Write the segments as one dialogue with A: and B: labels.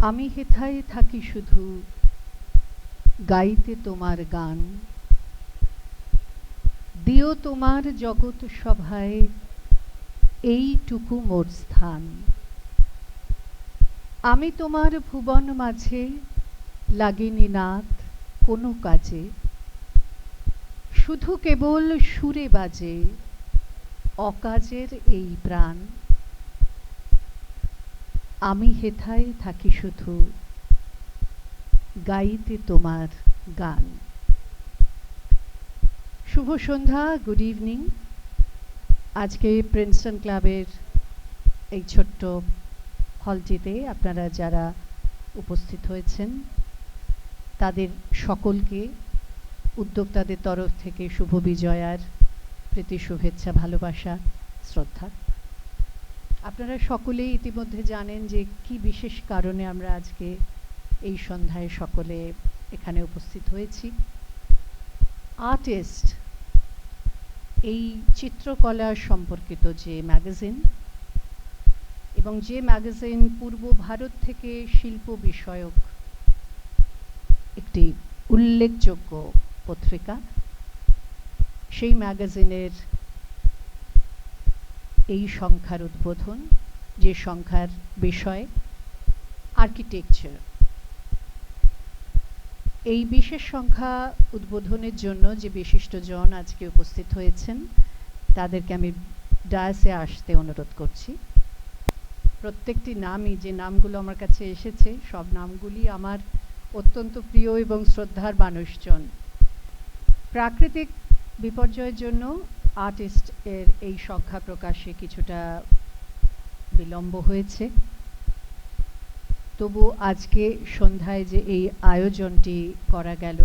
A: আমি হেথায় থাকি শুধু গাইতে তোমার গান, দিও তোমার জগৎ সভায় এইটুকু মোর স্থান। আমি তোমার ভুবন মাঝে লাগিনি নাথ কোনো কাজে, শুধু কেবল সুরে বাজে অকাজের এই প্রাণ। আমি হেথায় থাকি শুধু গাইতে তোমার গান। শুভ সন্ধ্যা, গুড ইভিনিং। আজকে প্রিন্সটন ক্লাবের এই ছোট্ট হলটিতে আপনারা যারা উপস্থিত হয়েছেন তাদের সকলকে উদ্যোক্তাদের তরফ থেকে শুভ বিজয়ার প্রীতি শুভেচ্ছা, ভালোবাসা, শ্রদ্ধা। আপনারা সকলেই ইতিমধ্যে জানেন যে কি বিশেষ কারণে আমরা আজকে এই সন্ধ্যায় সকলে এখানে উপস্থিত হয়েছি। আর্টিস্ট এই চিত্রকলা সম্পর্কিত যে ম্যাগাজিন, এবং যে ম্যাগাজিন পূর্ব ভারত থেকে শিল্প বিষয়ক একটি উল্লেখযোগ্য পত্রিকা, সেই ম্যাগাজিনের এই সংখ্যার উদ্বোধন, যে সংখ্যার বিষয় আর্কিটেকচার। এই বিশেষ সংখ্যা উদ্বোধনের জন্য যে বিশিষ্টজন আজকে উপস্থিত হয়েছেন তাদেরকে আমি ডায়াসে আসতে অনুরোধ করছি। প্রত্যেকটি নামই, যে নামগুলো আমার কাছে এসেছে, সব নামগুলি আমার অত্যন্ত প্রিয় এবং শ্রদ্ধার মানুষজন। প্রাকৃতিক বিপর্যয়ের জন্য আর্টিস্ট এর এই সংখ্যা প্রকাশে কিছুটা বিলম্ব হয়েছে, তবু আজকে সন্ধ্যায় যে এই আয়োজনটি করা গেল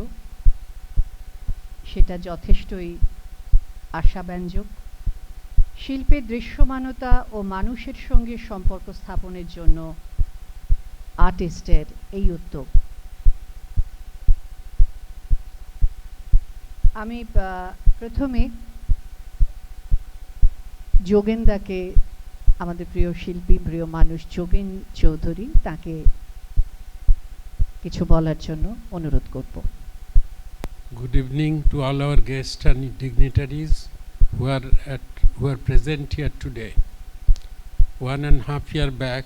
A: সেটা যথেষ্টই আশাব্যঞ্জক। শিল্পের দৃশ্যমানতা ও মানুষের সঙ্গে সম্পর্ক স্থাপনের জন্য আর্টিস্টের এই উদ্যোগ। আমি প্রথমে যোগেন দাকে, আমাদের প্রিয় শিল্পী, প্রিয় মানুষ যোগেন চৌধুরী, তাকে কিছু বলার জন্য অনুরোধ করব।
B: Good evening to all our guests and dignitaries who are present here today. 1.5 years back,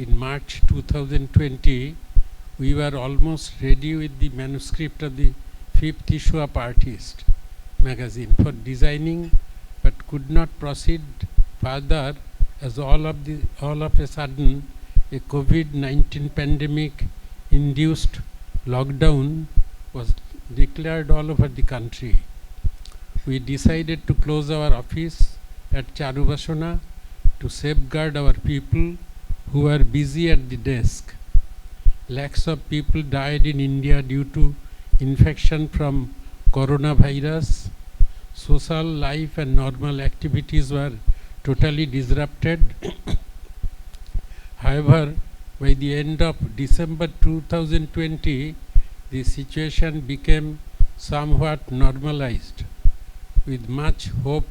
B: in March 2020, we were almost ready with the manuscript of the 5th issue of ArtEast magazine for designing, but could not proceed further as all of a sudden a COVID-19 pandemic induced lockdown was declared all over the country. We decided to close our office at Charubasana to safeguard our people who were busy at the desk. Lakhs of people died in India due to infection from coronavirus. Social life and normal activities were totally disrupted. However, by the end of December 2020, the situation became somewhat normalized. With much hope,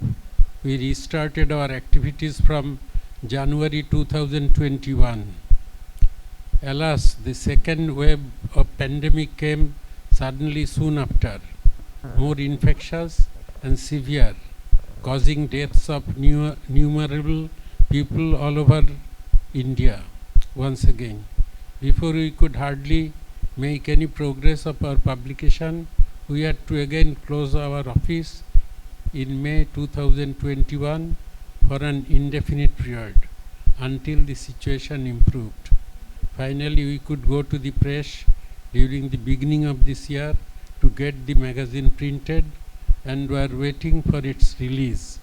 B: we restarted our activities from January 2021. Alas, the second wave of pandemic came suddenly soon after, more infectious and severe, causing deaths of innumerable people all over India. Once again, before we could hardly make any progress of our publication, we had to again close our office in May 2021 for an indefinite period until the situation improved. Finally, we could go to the press during the beginning of this year to get the magazine printed and were waiting for its release.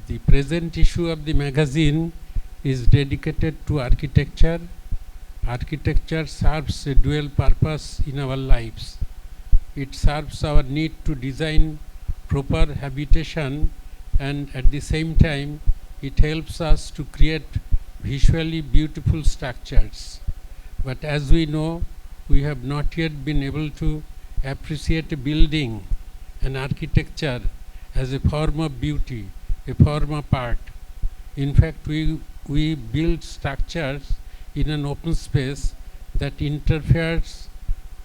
B: The present issue of the magazine is dedicated to architecture. Architecture serves a dual purpose in our lives. It serves our need to design proper habitation, and at the same time it helps us to create visually beautiful structures. But as we know, we have not yet been able to appreciate a building and architecture as a form of beauty, a form of art. In fact, we build structures in an open space that interferes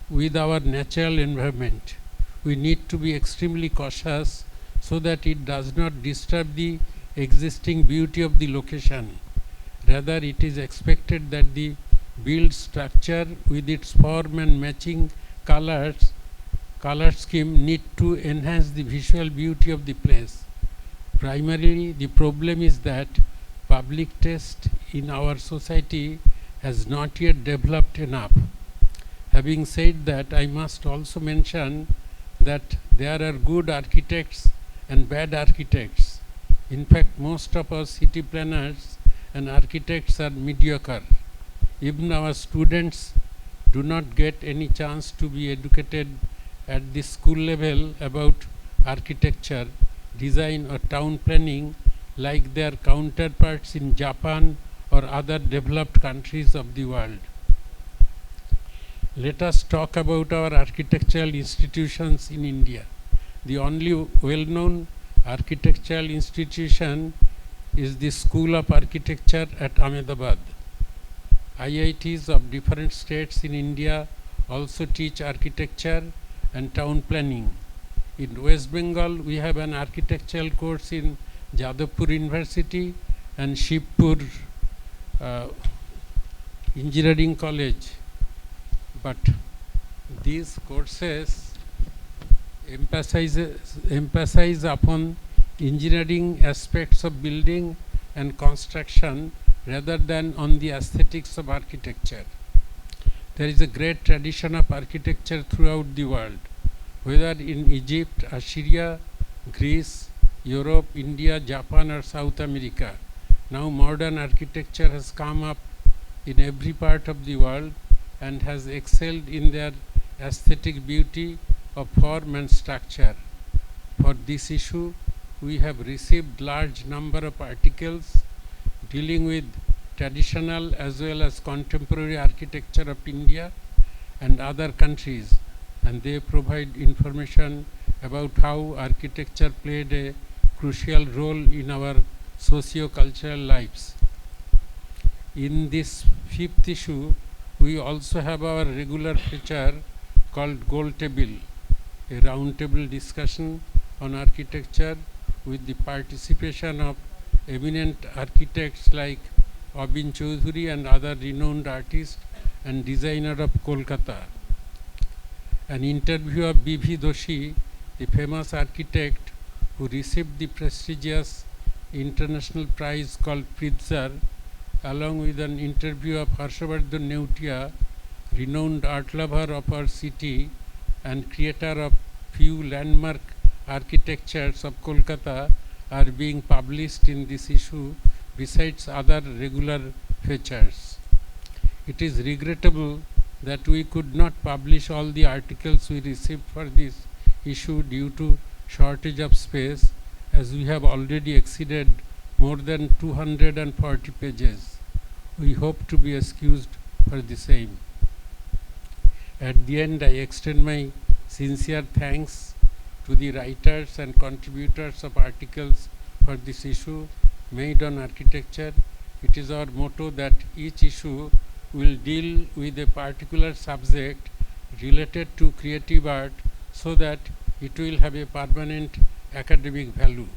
B: with our natural environment. We need to be extremely cautious so that it does not disturb the existing beauty of the location. Rather, it is expected that the built structure with its form and matching color scheme need to enhance the visual beauty of the place. Primarily, the problem is that public taste in our society has not yet developed enough. Having said that, I must also mention that there are good architects and bad architects. In fact, most of our city planners and architects are mediocre. Even our students do not get any chance to be educated at the school level about architecture, design or town planning like their counterparts in Japan or other developed countries of the world. Let us talk about our architectural institutions in India. The only well-known architectural institution is the School of Architecture at Ahmedabad. IITs of different states in India also teach architecture and town planning. In West Bengal, we have an architectural course in Jadavpur University and Shivpur Engineering College. But these courses emphasize upon engineering aspects of building and construction rather than on the aesthetics of architecture. There is a great tradition of architecture throughout the world, whether in Egypt, Assyria, Greece, Europe, India, Japan or South America. Now modern architecture has come up in every part of the world and has excelled in their aesthetic beauty of form and structure. For this issue, we have received large number of articles dealing with traditional as well as contemporary architecture of India and other countries, and they provide information about how architecture played a crucial role in our socio-cultural lives. In this fifth issue, we also have our regular feature called Goal Table, a roundtable discussion on architecture with the participation of eminent architects like Abin Chaudhuri and other renowned artists and designer of Kolkata. An interview of B.V. Doshi, the famous architect who received the prestigious international prize called Pritzker, along with an interview of Harshavardhan Neutia, renowned art lover of our city and creator of few landmark architectures of Kolkata, are being published in this issue besides other regular features. It is regrettable that we could not publish all the articles we received for this issue due to shortage of space, as we have already exceeded more than 240 pages. We hope to be excused for the same. At the end, I extend my sincere thanks to the writers and contributors of articles for this issue made on architecture. It is our motto that each issue will deal with a particular subject related to creative art so that it will have a permanent academic value.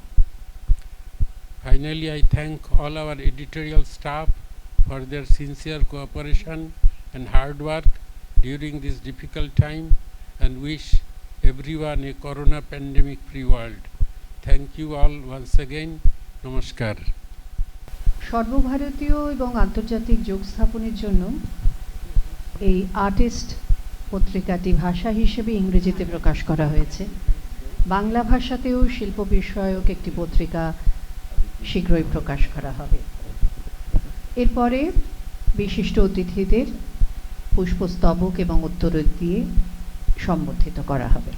B: Finally, I thank all our editorial staff for their sincere cooperation and hard work during this difficult time and wish everyone a corona pandemic free world. Thank you all once again. Namaskar.
A: সর্বভারতীয় এবং আন্তর্জাতিক যোগ স্থাপনের জন্য এই artist পত্রিকাটি ভাষা হিসেবে ইংরেজিতে প্রকাশ করা হয়েছে। বাংলা ভাষাতেও শিল্প বিষয়ক একটি পত্রিকা শীঘ্রই প্রকাশ করা হবে। এরপরে বিশিষ্ট অতিথিদের পুষ্পস্তবক এবং উত্তরীয় দিয়ে সম্বোধিত করা হবে।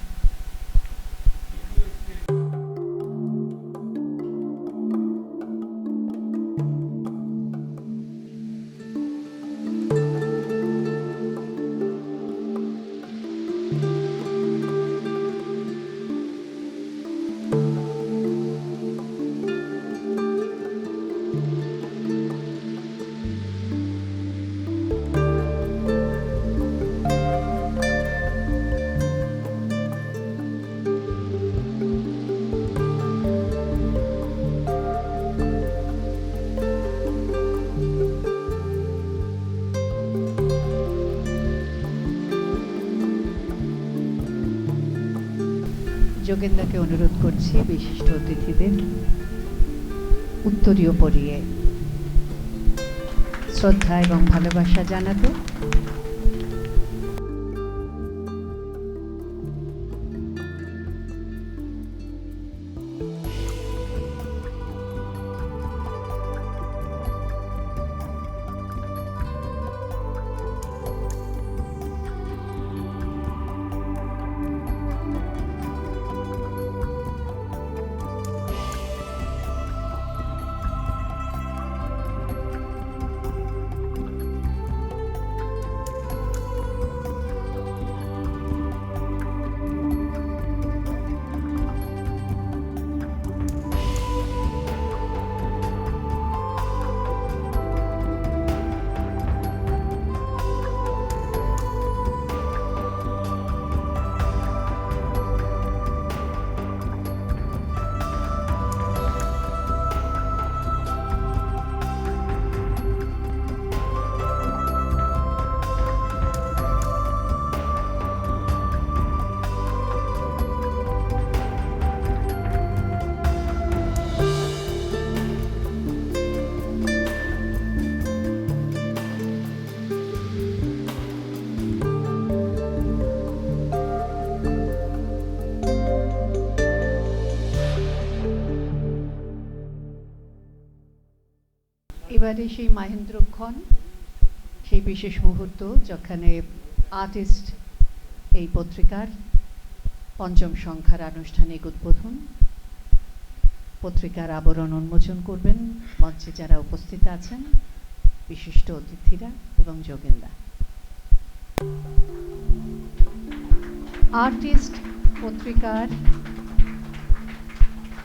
A: যোগেনদাকে অনুরোধ করছি বিশিষ্ট অতিথিদের উত্তরীয় পরিয়ে শ্রদ্ধা এবং ভালোবাসা জানাতে। এবারে সেই মাহেন্দ্রক্ষণ, সেই বিশেষ মুহূর্ত যেখানে আর্টিস্ট এই পত্রিকার পঞ্চম সংখ্যার আনুষ্ঠানিক উদ্বোধন, পত্রিকার আবরণ উন্মোচন করবেন মঞ্চে যারা উপস্থিত আছেন বিশিষ্ট অতিথিরা এবং যোগেনদা। আর্টিস্ট পত্রিকার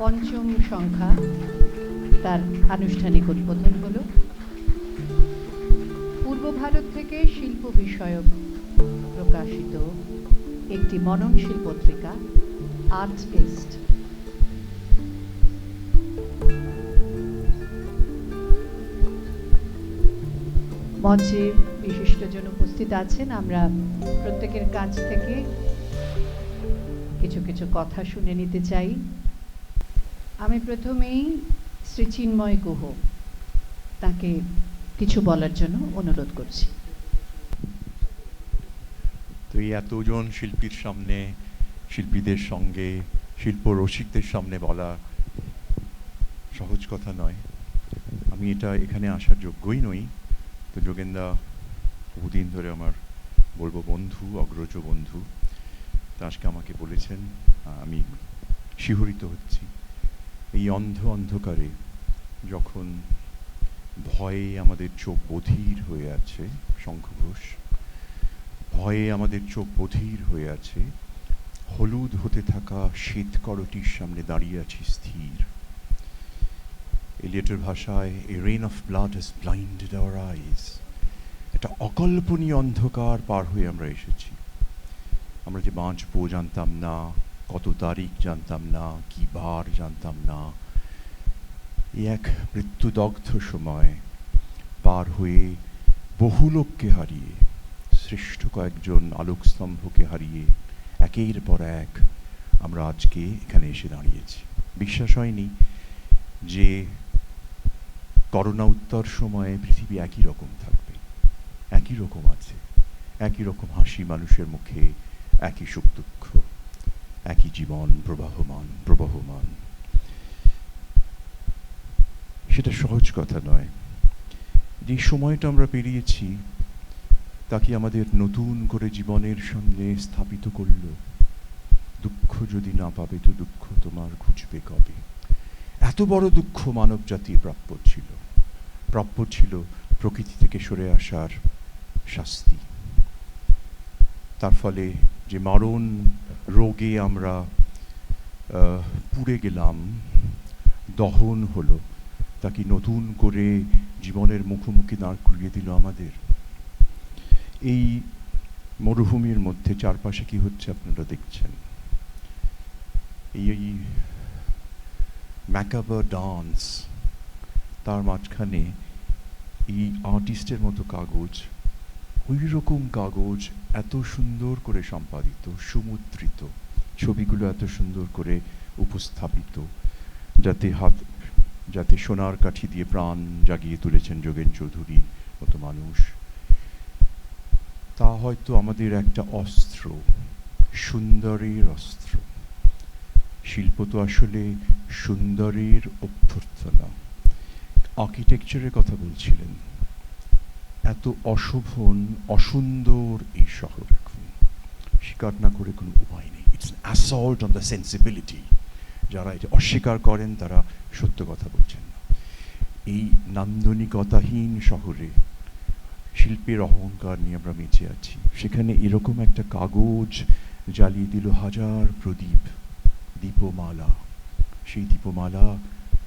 A: পঞ্চম সংখ্যা তার আনুষ্ঠানিক উদ্বোধন হলো। পূর্ব ভারত থেকে শিল্প বিষয়ক প্রকাশিত একটি মননশীল পত্রিকা আর্টইস্ট। মঞ্চে বিশিষ্টজন উপস্থিত আছেন, আমরা প্রত্যেকের কাছ থেকে কিছু কিছু কথা শুনে নিতে চাই। আমি প্রথমেই শ্রী চিন্ময় গুহ তাকে কিছু বলার জন্য অনুরোধ করছি।
C: তো এই এতজন শিল্পীর সামনে, শিল্পীদের সঙ্গে, শিল্প রসিকদের সামনে বলা সহজ কথা নয়। আমি এটা এখানে আসার যোগ্যই নই। তো যোগেনদা বহুদিন ধরে আমার বলবো বন্ধু, অগ্রজ বন্ধু, তা আজকে আমাকে বলেছেন, আমি শিহরিত হচ্ছি। এই অন্ধকারে যখন ভয়ে আমাদের চোখ বধির হয়ে আছে, শঙ্খঘোষ, ভয়ে আমাদের চোখ বধির হয়ে আছে, হলুদ হতে থাকা শ্বেতকরটির সামনে দাঁড়িয়ে আছি স্থির। এলিয়টের ভাষায় a rain of blood has blinded our eyes. একটা অকল্পনীয় অন্ধকার পার হয়ে আমরা এসেছি। আমরা যে বাঁচবো জানতাম না, কত তারিখ জানতাম না, কি বার জানতাম না। এই এক মৃত্যুদগ্ধ সময় পার হয়ে বহু লোককে হারিয়ে, শ্রেষ্ঠ কয়েকজন আলোকস্তম্ভকে হারিয়ে একের পর এক আমরা আজকে এখানে এসে দাঁড়িয়েছি। বিশ্বাস হয়নি যে করোনা উত্তর সময়ে পৃথিবী একই রকম থাকবে, একই রকম আছে, একই রকম হাসি মানুষের মুখে, একই সুখ দুঃখ, একই জীবন প্রবাহমান। সেটা সহজ কথা নয়। যে সময়টা আমরা পেরিয়েছি তা কি আমাদের নতুন করে জীবনের সামনে স্থাপিত করল? দুঃখ যদি না পাবে তো দুঃখ তোমার ঘুচবে কবে? এত বড় দুঃখ মানব জাতির প্রাপ্য ছিল প্রকৃতি থেকে সরে আসার শাস্তি। তার ফলে যে মারণ রোগে আমরা পুড়ে গেলাম, দহন হলো, তা কি নতুন করে জীবনের মুখোমুখি দাঁড় করিয়ে দিল আমাদের? এই মরুভূমির মধ্যে চারপাশে কি হচ্ছে আপনারা দেখছেন। এই ম্যাকাবার ডান্স, তার মাঝখানে এই আর্টিস্টের মতো কাগজ, ওই রকম কাগজ এত সুন্দর করে সম্পাদিত, সুমুদ্রিত, ছবিগুলো এত সুন্দর করে উপস্থাপিত, যাতে সোনার কাঠি দিয়ে প্রাণ জাগিয়ে তুলেছেন যোগেন চৌধুরী মতো মানুষ, তা হয়তো আমাদের একটা অস্ত্র, সুন্দরের অস্ত্র। শিল্প তো আসলে সুন্দরের অভ্যর্থনা। আর্কিটেকচারের কথা বলছিলেন, এত অশোভন অসুন্দর এই শহর এখন, স্বীকার না করে কোনো উপায় নেই। It's assault on the sensibility. যারা এটা অস্বীকার করেন তারা সত্য কথা বলছেন না। এই নান্দনিকতাহীন শহরে শিল্পের অহংকার নিয়ে আমরা বেঁচে আছি। সেখানে এরকম একটা কাগজ জ্বালিয়ে দিল হাজার প্রদীপ, দীপমালা। সেই দীপমালা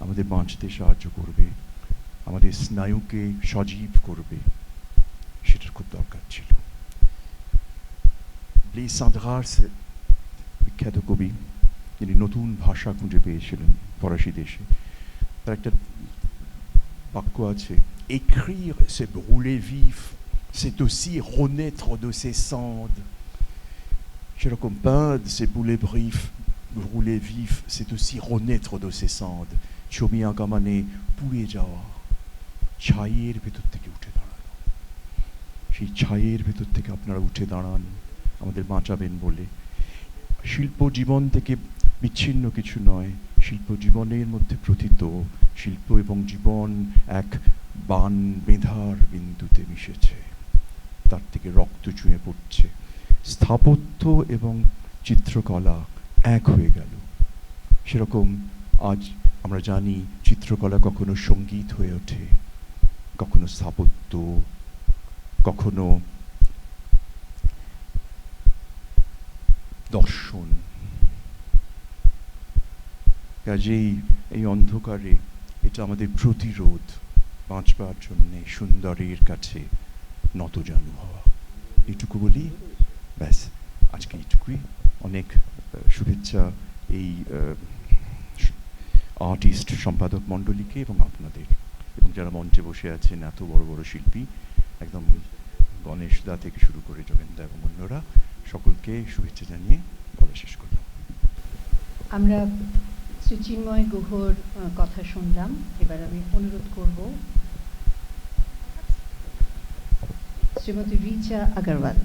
C: আমাদের বাঁচতে সাহায্য করবে, আমাদের স্নায়ুকে সজীব করবে, সেটার খুব দরকার ছিল। ব্লেজ সান্দ্রার বিখ্যাত কবি, যিনি নতুন ভাষা খুঁজে পেয়েছিলেন ফরাসি দেশে, তার একটা বাক্য আছে, écrire c'est brûler vif, c'est aussi renaître de ses cendres. সেরকম peindre c'est brûler vif, c'est aussi renaître de ses cendres. ছবি আঁকা মানে পুড়ে যাওয়া, ছাইয়ের ভেতর থেকে উঠে দাঁড়ানো। সেই ছাইয়ের ভেতর থেকে আপনারা উঠে দাঁড়ান আমাদের বাঁচাবেন বলে। শিল্প জীবন থেকে বিচ্ছিন্ন কিছু নয়, শিল্প জীবনের মধ্যে প্রথিত। শিল্প এবং জীবন এক বান বেঁধার বিন্দুতে মিশেছে, তার থেকে রক্ত চুঁয়ে পড়ছে। স্থাপত্য এবং চিত্রকলা এক হয়ে গেল। সেরকম আজ আমরা জানি চিত্রকলা কখনো সঙ্গীত হয়ে ওঠে, কখনো স্থাপত্য, কখনো দর্শন। কাজেই এই অন্ধকারে এটা আমাদের প্রতিরোধ, বাঁচবার জন্যে সুন্দরের কাছে নতজানু হওয়া। এইটুকু বলি, ব্যাস আজকে এইটুকুই। অনেক শুভেচ্ছা এই আর্টিস্ট সম্পাদক মণ্ডলীকে এবং আপনাদের, এবং যারা মঞ্চে বসে আছেন এত বড় বড় শিল্পী, একদম গণেশ দা থেকে শুরু করে যোগেন দা এবং অন্যরা, সকলকে শুভেচ্ছা জানিয়ে বলা শেষ করলাম।
A: আমরা শ্রী চিন্ময় গুহর কথা শুনলাম। এবার আমি অনুরোধ করব শ্রীমতী রিচা আগরওয়াল,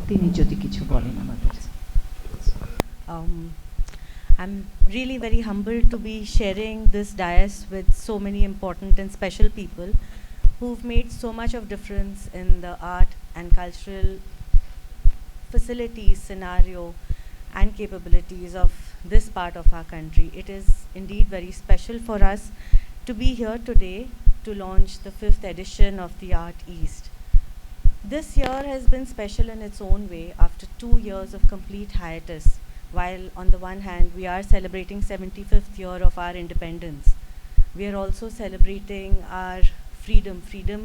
A: তিনি যদি কিছু বলেন আমাদের।
D: I'm really very humbled to be sharing this dais with so many important and special people who've made so much of difference in the art and cultural facilities, scenario and capabilities of this part of our country. It is indeed very special for us to be here today to launch the 5th edition of the ArtEast. This year has been special in its own way after 2 years of complete hiatus. While on the one hand we are celebrating 75th year of our independence, we are also celebrating our freedom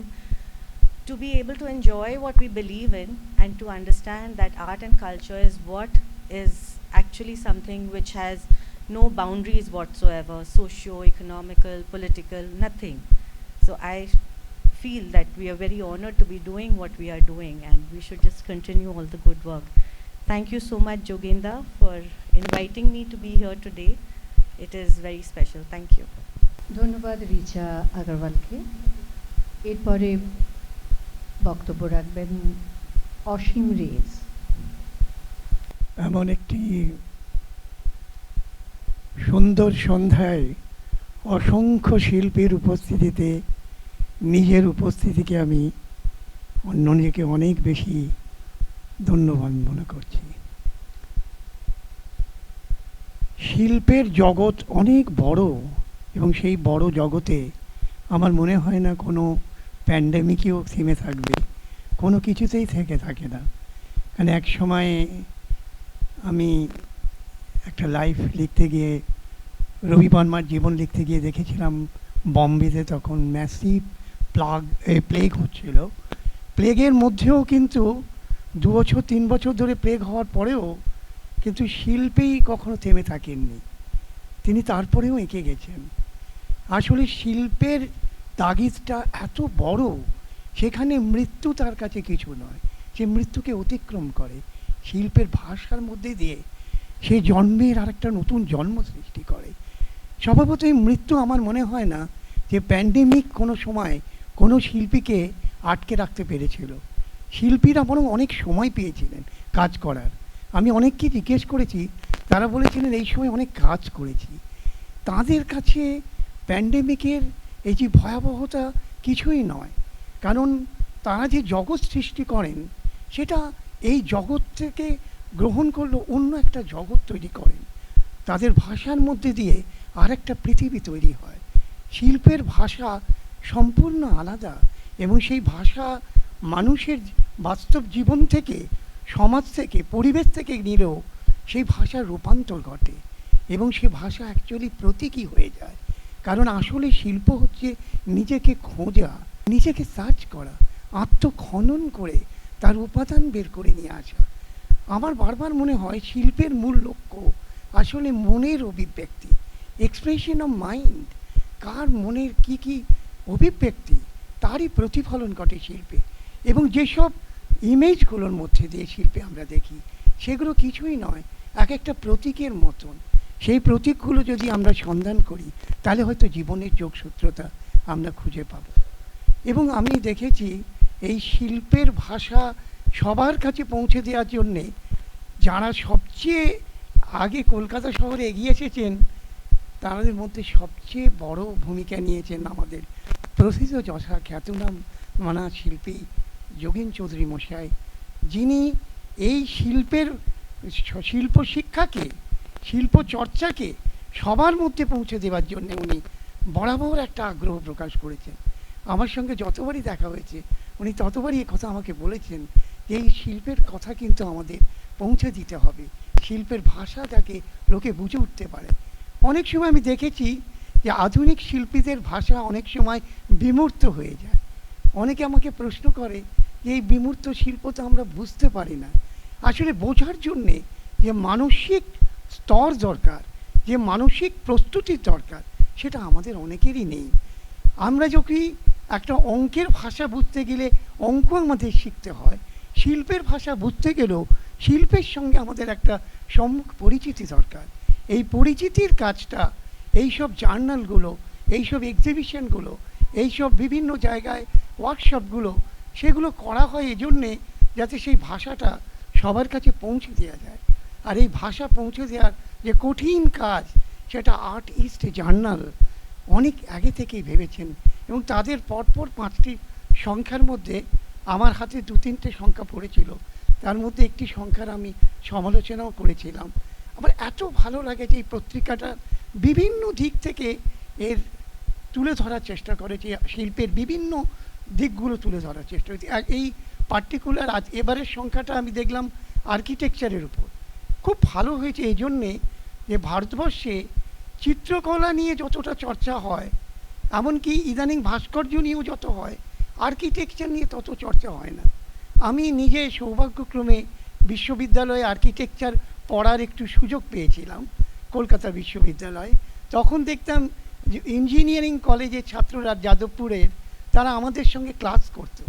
D: to be able to enjoy what we believe in and to understand that art and culture is what is actually something which has no boundaries whatsoever, socio-economical, political, nothing. So I feel that we are very honored to be doing what we are doing, and we should just continue all the good work. Thank you so much, Jogenda, for inviting me to be here today. It is very special. Thank you.
A: ধন্যবাদ রিচা আগরওয়ালকে। এরপরে বক্তব্য রাখবেন অসীম raise.
E: এমন একটি সুন্দর সন্ধ্যায় অসংখ্য শিল্পীর উপস্থিতিতে নিজের উপস্থিতিকে আমি অন্যকে অনেক বেশি ধন্যবাদ মনে করছি। শিল্পের জগৎ অনেক বড়, এবং সেই বড় জগতে আমার মনে হয় না কোনো প্যান্ডেমিকেও থেমে থাকবে, কোনো কিছুতেই থেকে থাকে না। কারণ এক সময় আমি একটা লাইফ লিখতে গিয়ে, রবি বর্মার জীবন লিখতে গিয়ে দেখেছিলাম বম্বেতে তখন ম্যাসিভ প্লেগ হচ্ছিল। প্লেগের মধ্যেও কিন্তু 2 বছর 3 বছর ধরে প্লেগ হওয়ার পরেও কিন্তু শিল্পেই কখনো থেমে থাকেননি, তিনি তারপরেও এঁকে গেছেন। আসলে শিল্পের তাগিদটা এত বড়, সেখানে মৃত্যু তার কাছে কিছু নয়, সে মৃত্যুকে অতিক্রম করে। শিল্পের ভাষার মধ্যে দিয়ে সেই জন্মের আর একটা নতুন জন্ম সৃষ্টি করে। স্বভাবতই মৃত্যু আমার মনে হয় না যে প্যান্ডেমিক কোনো সময় কোনো শিল্পীকে আটকে রাখতে পেরেছিল। শিল্পীরা বরং অনেক সময় পেয়েছিলেন কাজ করার। আমি অনেককে জিজ্ঞেস করেছি, তারা বলেছিলেন এই সময় অনেক কাজ করেছি। তাদের কাছে প্যান্ডেমিকের এই যে ভয়াবহতা কিছুই নয়, কারণ তারা যে জগৎ সৃষ্টি করেন সেটা এই জগৎ থেকে গ্রহণ করলো অন্য একটা জগৎ তৈরি করেন। তাদের ভাষার মধ্যে দিয়ে আর একটা পৃথিবী তৈরি হয়। শিল্পের ভাষা সম্পূর্ণ আলাদা এবং সেই ভাষা মানুষের বাস্তব জীবন থেকে, সমাজ থেকে, পরিবেশ থেকে নিলেও সেই ভাষার রূপান্তর ঘটে এবং সে ভাষা অ্যাকচুয়ালি প্রতীকী হয়ে যায়। কারণ আসলে শিল্প হচ্ছে নিজেকে খোঁজা, নিজেকে সার্চ করা, আত্মখনন করে তার উপাদান বের করে নিয়ে আসা। আমার বারবার মনে হয় শিল্পের মূল লক্ষ্য আসলে মনের অভিব্যক্তি, এক্সপ্রেশন অফ মাইন্ড। কার মনের কি কি অভিব্যক্তি তারই প্রতিফলন ঘটে শিল্পে। এবং যেসব ইমেজগুলোর মধ্যে দিয়ে শিল্পে আমরা দেখি সেগুলো কিছুই নয়, এক একটা প্রতীকের মতন। সেই প্রতীকগুলো যদি আমরা সন্ধান করি তাহলে হয়তো জীবনের যোগসূত্রতা আমরা খুঁজে পাব। এবং আমি দেখেছি এই শিল্পের ভাষা সবার কাছে পৌঁছে দেওয়ার জন্যে যারা সবচেয়ে আগে কলকাতা শহরে এগিয়ে এসেছেন তাদের মধ্যে সবচেয়ে বড় ভূমিকা নিয়েছেন আমাদের প্রসিদ্ধ যশা খ্যাতনাম মানা শিল্পী যোগেন চৌধুরী মশাই, যিনি এই শিল্প শিক্ষাকে, শিল্প চর্চাকে সবার মধ্যে পৌঁছে দেওয়ার জন্য উনি বরাবর একটা আগ্রহ প্রকাশ করেছেন। আমার সঙ্গে যতবারই দেখা হয়েছে উনি ততবারই এ কথা আমাকে বলেছেন যে এই শিল্পের কথা কিন্তু আমাদের পৌঁছে দিতে হবে, শিল্পের ভাষা যাকে লোকে বুঝে উঠতে পারে। অনেক সময় আমি দেখেছি যে আধুনিক শিল্পীদের ভাষা অনেক সময় বিমূর্ত হয়ে যায়। অনেকে আমাকে প্রশ্ন করে যে এই বিমূর্ত শিল্প তো আমরা বুঝতে পারি না। আসলে বোঝার জন্যে যে মানসিক স্তর দরকার, যে মানসিক প্রস্তুতির দরকার, সেটা আমাদের অনেকেরই নেই। আমরা যখন একটা অঙ্কের ভাষা বুঝতে গেলে অঙ্ক আমাদের শিখতে হয়, শিল্পের ভাষা বুঝতে গেলেও শিল্পের সঙ্গে আমাদের একটা সম্মুখ পরিচিতি দরকার। এই পরিচিতির কাজটা এইসব জার্নালগুলো, এইসব এক্সিবিশনগুলো, এইসব বিভিন্ন জায়গায় ওয়ার্কশপগুলো, সেগুলো করা হয় এই জন্যে যাতে সেই ভাষাটা সবার কাছে পৌঁছে দেওয়া যায়। আর এই ভাষা পৌঁছে দেওয়ার যে কঠিন কাজ সেটা আর্টইস্ট জার্নাল অনেক আগে থেকেই ভেবেছেন এবং তাদের পরপর 5টি সংখ্যার মধ্যে আমার হাতে 2-3টে সংখ্যা পড়েছিল, তার মধ্যে একটি সংখ্যার আমি সমালোচনাও করেছিলাম। আমার এত ভালো লাগে যে এই পত্রিকাটা বিভিন্ন দিক থেকে এর তুলে ধরার চেষ্টা করেছে, শিল্পের বিভিন্ন দিকগুলো তুলে ধরার চেষ্টা করেছে। এই পার্টিকুলার এবারের সংখ্যাটা আমি দেখলাম আর্কিটেকচারের উপর। খুব ভালো হয়েছে এই জন্যে যে ভারতবর্ষে চিত্রকলা নিয়ে যতটা চর্চা হয়, এমনকি ইদানিং ভাস্কর্য নিয়েও যত হয়, আর্কিটেকচার নিয়ে তত চর্চা হয় না। আমি নিজে সৌভাগ্যক্রমে বিশ্ববিদ্যালয়ে আর্কিটেকচার পড়ার একটু সুযোগ পেয়েছিলাম কলকাতা বিশ্ববিদ্যালয়ে। তখন দেখতাম যে ইঞ্জিনিয়ারিং কলেজের ছাত্ররা যাদবপুরের, তারা আমাদের সঙ্গে ক্লাস করতো।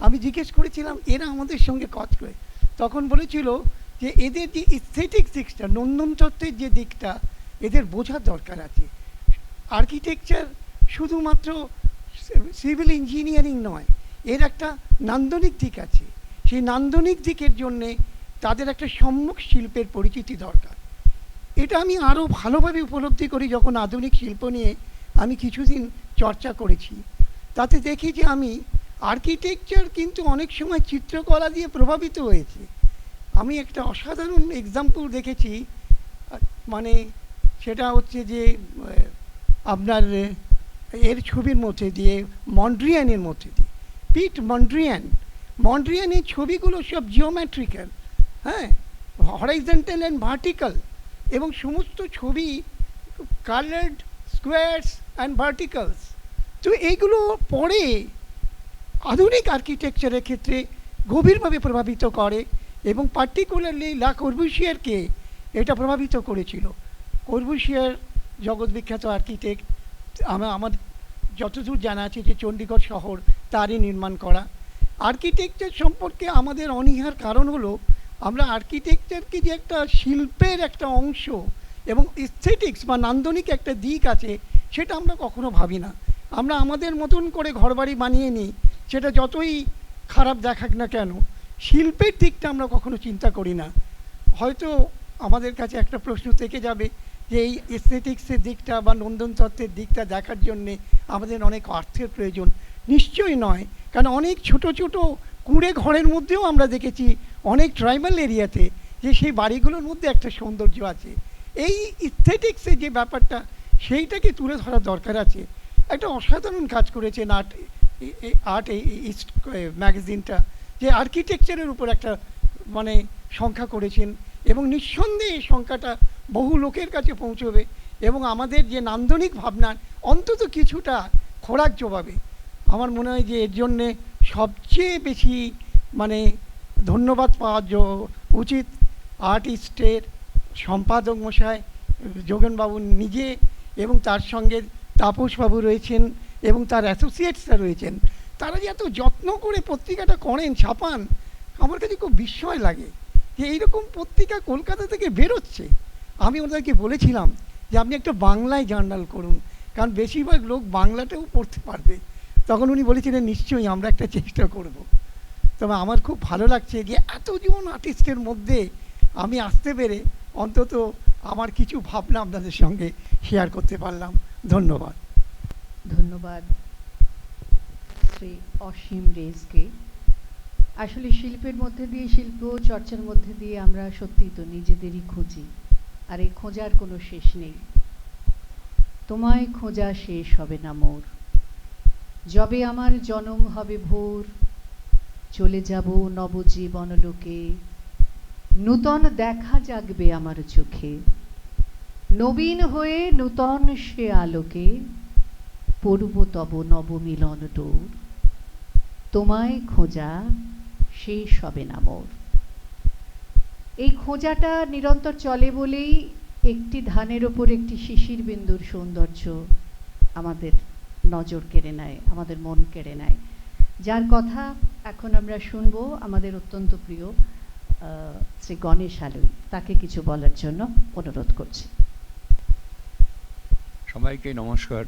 E: আমি জিজ্ঞেস করেছিলাম এরা আমাদের সঙ্গে কাজ করে, তখন বলেছিল যে এদের যে এস্থেটিক দিকটা, নন্দনতত্ত্বের যে দিকটা এদের বোঝার দরকার আছে। আর্কিটেকচার শুধুমাত্র সিভিল ইঞ্জিনিয়ারিং নয়, এর একটা নান্দনিক দিক আছে। সেই নান্দনিক দিকের জন্যে তাদের একটা সম্মুখ শিল্পের পরিচিতি দরকার। এটা আমি আরও ভালোভাবে উপলব্ধি করি যখন আধুনিক শিল্প নিয়ে আমি কিছুদিন চর্চা করেছি। তাতে দেখি যে আমি আর্কিটেকচার কিন্তু অনেক সময় চিত্রকলা দিয়ে প্রভাবিত হয়েছে। আমি একটা অসাধারণ এক্সাম্পল দেখেছি, মানে সেটা হচ্ছে যে আপনার এর ছবির মধ্যে দিয়ে, মন্ড্রিয়ানের মধ্যে দিয়ে, পিট মন্ড্রিয়ানের ছবিগুলো সব জিওমেট্রিক্যাল, হ্যাঁ, হরাইজন্টাল অ্যান্ড ভার্টিক্যাল, এবং সমস্ত ছবি কালার্ড স্কোয়ারস অ্যান্ড ভার্টিক্যালস। তো এইগুলো পরে আধুনিক আর্কিটেকচারের ক্ষেত্রে গভীরভাবে প্রভাবিত করে এবং পার্টিকুলারলি লা কর্বুশিয়ারকে এটা প্রভাবিত করেছিল। কর্বুশিয়ার জগৎ বিখ্যাত আর্কিটেক্ট, আমার যতদূর জানা আছে যে চণ্ডীগড় শহর তারই নির্মাণ করা। আর্কিটেকচার সম্পর্কে আমাদের অনীহার কারণ হলো আমরা আর্কিটেকচারকে যে একটা শিল্পের একটা অংশ এবং এস্থেটিক্স বা নান্দনিক একটা দিক আছে, সেটা আমরা কখনো ভাবি না। আমরা আমাদের মতন করে ঘরবাড়ি বানিয়ে নিই, সেটা যতই খারাপ দেখাক না কেন, শিল্পের দিকটা আমরা কখনো চিন্তা করি না। হয়তো আমাদের কাছে একটা প্রশ্ন থেকে যাবে যে এই এস্থেটিক্সের দিকটা বা নন্দনতত্ত্বের দিকটা দেখার জন্যে আমাদের অনেক অর্থের প্রয়োজন। নিশ্চয়ই নয়, কারণ অনেক ছোট ছোট কুঁড়ে ঘরের মধ্যেও আমরা দেখেছি অনেক ট্রাইবাল এরিয়াতে যে সেই বাড়িগুলোর মধ্যে একটা সৌন্দর্য আছে। এই এস্থেটিক্সের যে ব্যাপারটা, সেইটাকে তুলে ধরার দরকার আছে। একটা অসাধারণ কাজ করেছেন আর্ট ইস্ট ম্যাগাজিনটা, যে আর্কিটেকচারের উপর একটা মানে সংখ্যা করেছেন, এবং নিঃসন্দেহে এই সংখ্যাটা বহু লোকের কাছে পৌঁছবে এবং আমাদের যে নান্দনিক ভাবনার অন্তত কিছুটা খোরাক জোগাবে। আমার মনে হয় যে এর জন্যে সবচেয়ে বেশি মানে ধন্যবাদ পাওয়া উচিত আর্টিস্টের সম্পাদক মশাই যোগেনবাবু নিজে, এবং তার সঙ্গে তাপসবাবু রয়েছেন এবং তার অ্যাসোসিয়েটসরা রয়েছেন। তারা যে এত যত্ন করে পত্রিকাটা করেন, ছাপান, আমার কাছে খুব বিস্ময় লাগে যে এইরকম পত্রিকা কলকাতা থেকে বেরোচ্ছে। আমি ওনাদেরকে বলেছিলাম যে আপনি একটা বাংলায় জার্নাল করুন, কারণ বেশিরভাগ লোক বাংলাতেও পড়তে পারবে। তখন উনি বলেছিলেন নিশ্চয়ই আমরা একটা চেষ্টা করব। তবে আমার খুব ভালো লাগছে যে এতজন আর্টিস্টের মধ্যে আমি আসতে পেরে অন্তত আমার কিছু ভাবনা আপনাদের সঙ্গে শেয়ার করতে পারলাম। ধন্যবাদ।
A: ধন্যবাদ শ্রী অসীম রেজকে। আসলে শিল্পের মধ্যে দিয়ে, শিল্প চর্চার মধ্যে দিয়ে আমরা সত্যিই তো নিজেদেরই খুঁজি, আর এই খোঁজার কোনো শেষ নেই। তোমায় খোঁজা শেষ হবে না মোর, যবে আমার জনম হবে ভোর, চলে যাব নবজীবন লোকে, নূতন দেখা জাগবে আমার চোখে, নবীন হয়ে নূতন সে আলোকে, পড়ব তব নবমিলন ডোর, তোমায় খোঁজা শেষ হবে না মোর। এই খোঁজাটা নিরন্তর চলে বলেই একটি ধানের ওপর একটি শিশির বিন্দুর সৌন্দর্য আমাদের নজর কেড়ে নেয়, আমাদের মন কেড়ে নেয়। যার কথা এখন আমরা শুনবো আমাদের অত্যন্ত প্রিয় শ্রী গণেশ হালই, তাকে কিছু বলার জন্য অনুরোধ করছি।
F: সবাইকে নমস্কার।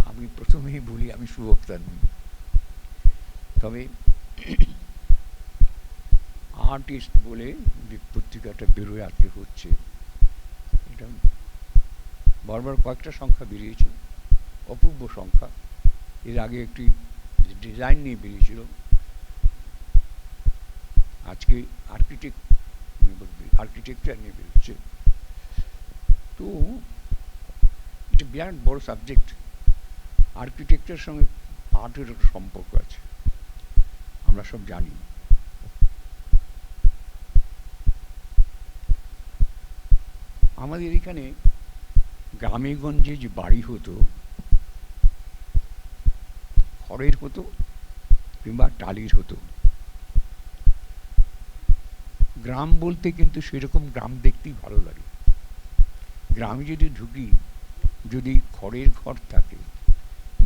F: আমি প্রথমেই বলি আমি সুবক্তা নই, তবে আর্টিস্ট বলে যে পত্রিকাটা বেরোয় আজকে হচ্ছে, এটা বারবার কয়েকটা সংখ্যা বেরিয়েছে, অপূর্ব সংখ্যা। এর আগে একটি ডিজাইন নিয়ে বেরিয়েছিল, আজকে আর্কিটেকচার নিয়ে বেরোচ্ছে। তো এটা বিরাট বড় সাবজেক্ট। আর্কিটেকচার সঙ্গে আর্টের একটা সম্পর্ক আছে, আমরা সব জানি। আমাদের এখানে গ্রামে গঞ্জে যে বাড়ি হতো, খড়ের হতো কিংবা টালির হতো। গ্রাম বলতে কিন্তু সেরকম গ্রাম দেখতেই ভালো লাগে। গ্রামে যদি ঢুকি, যদি খড়ের ঘর থাকে,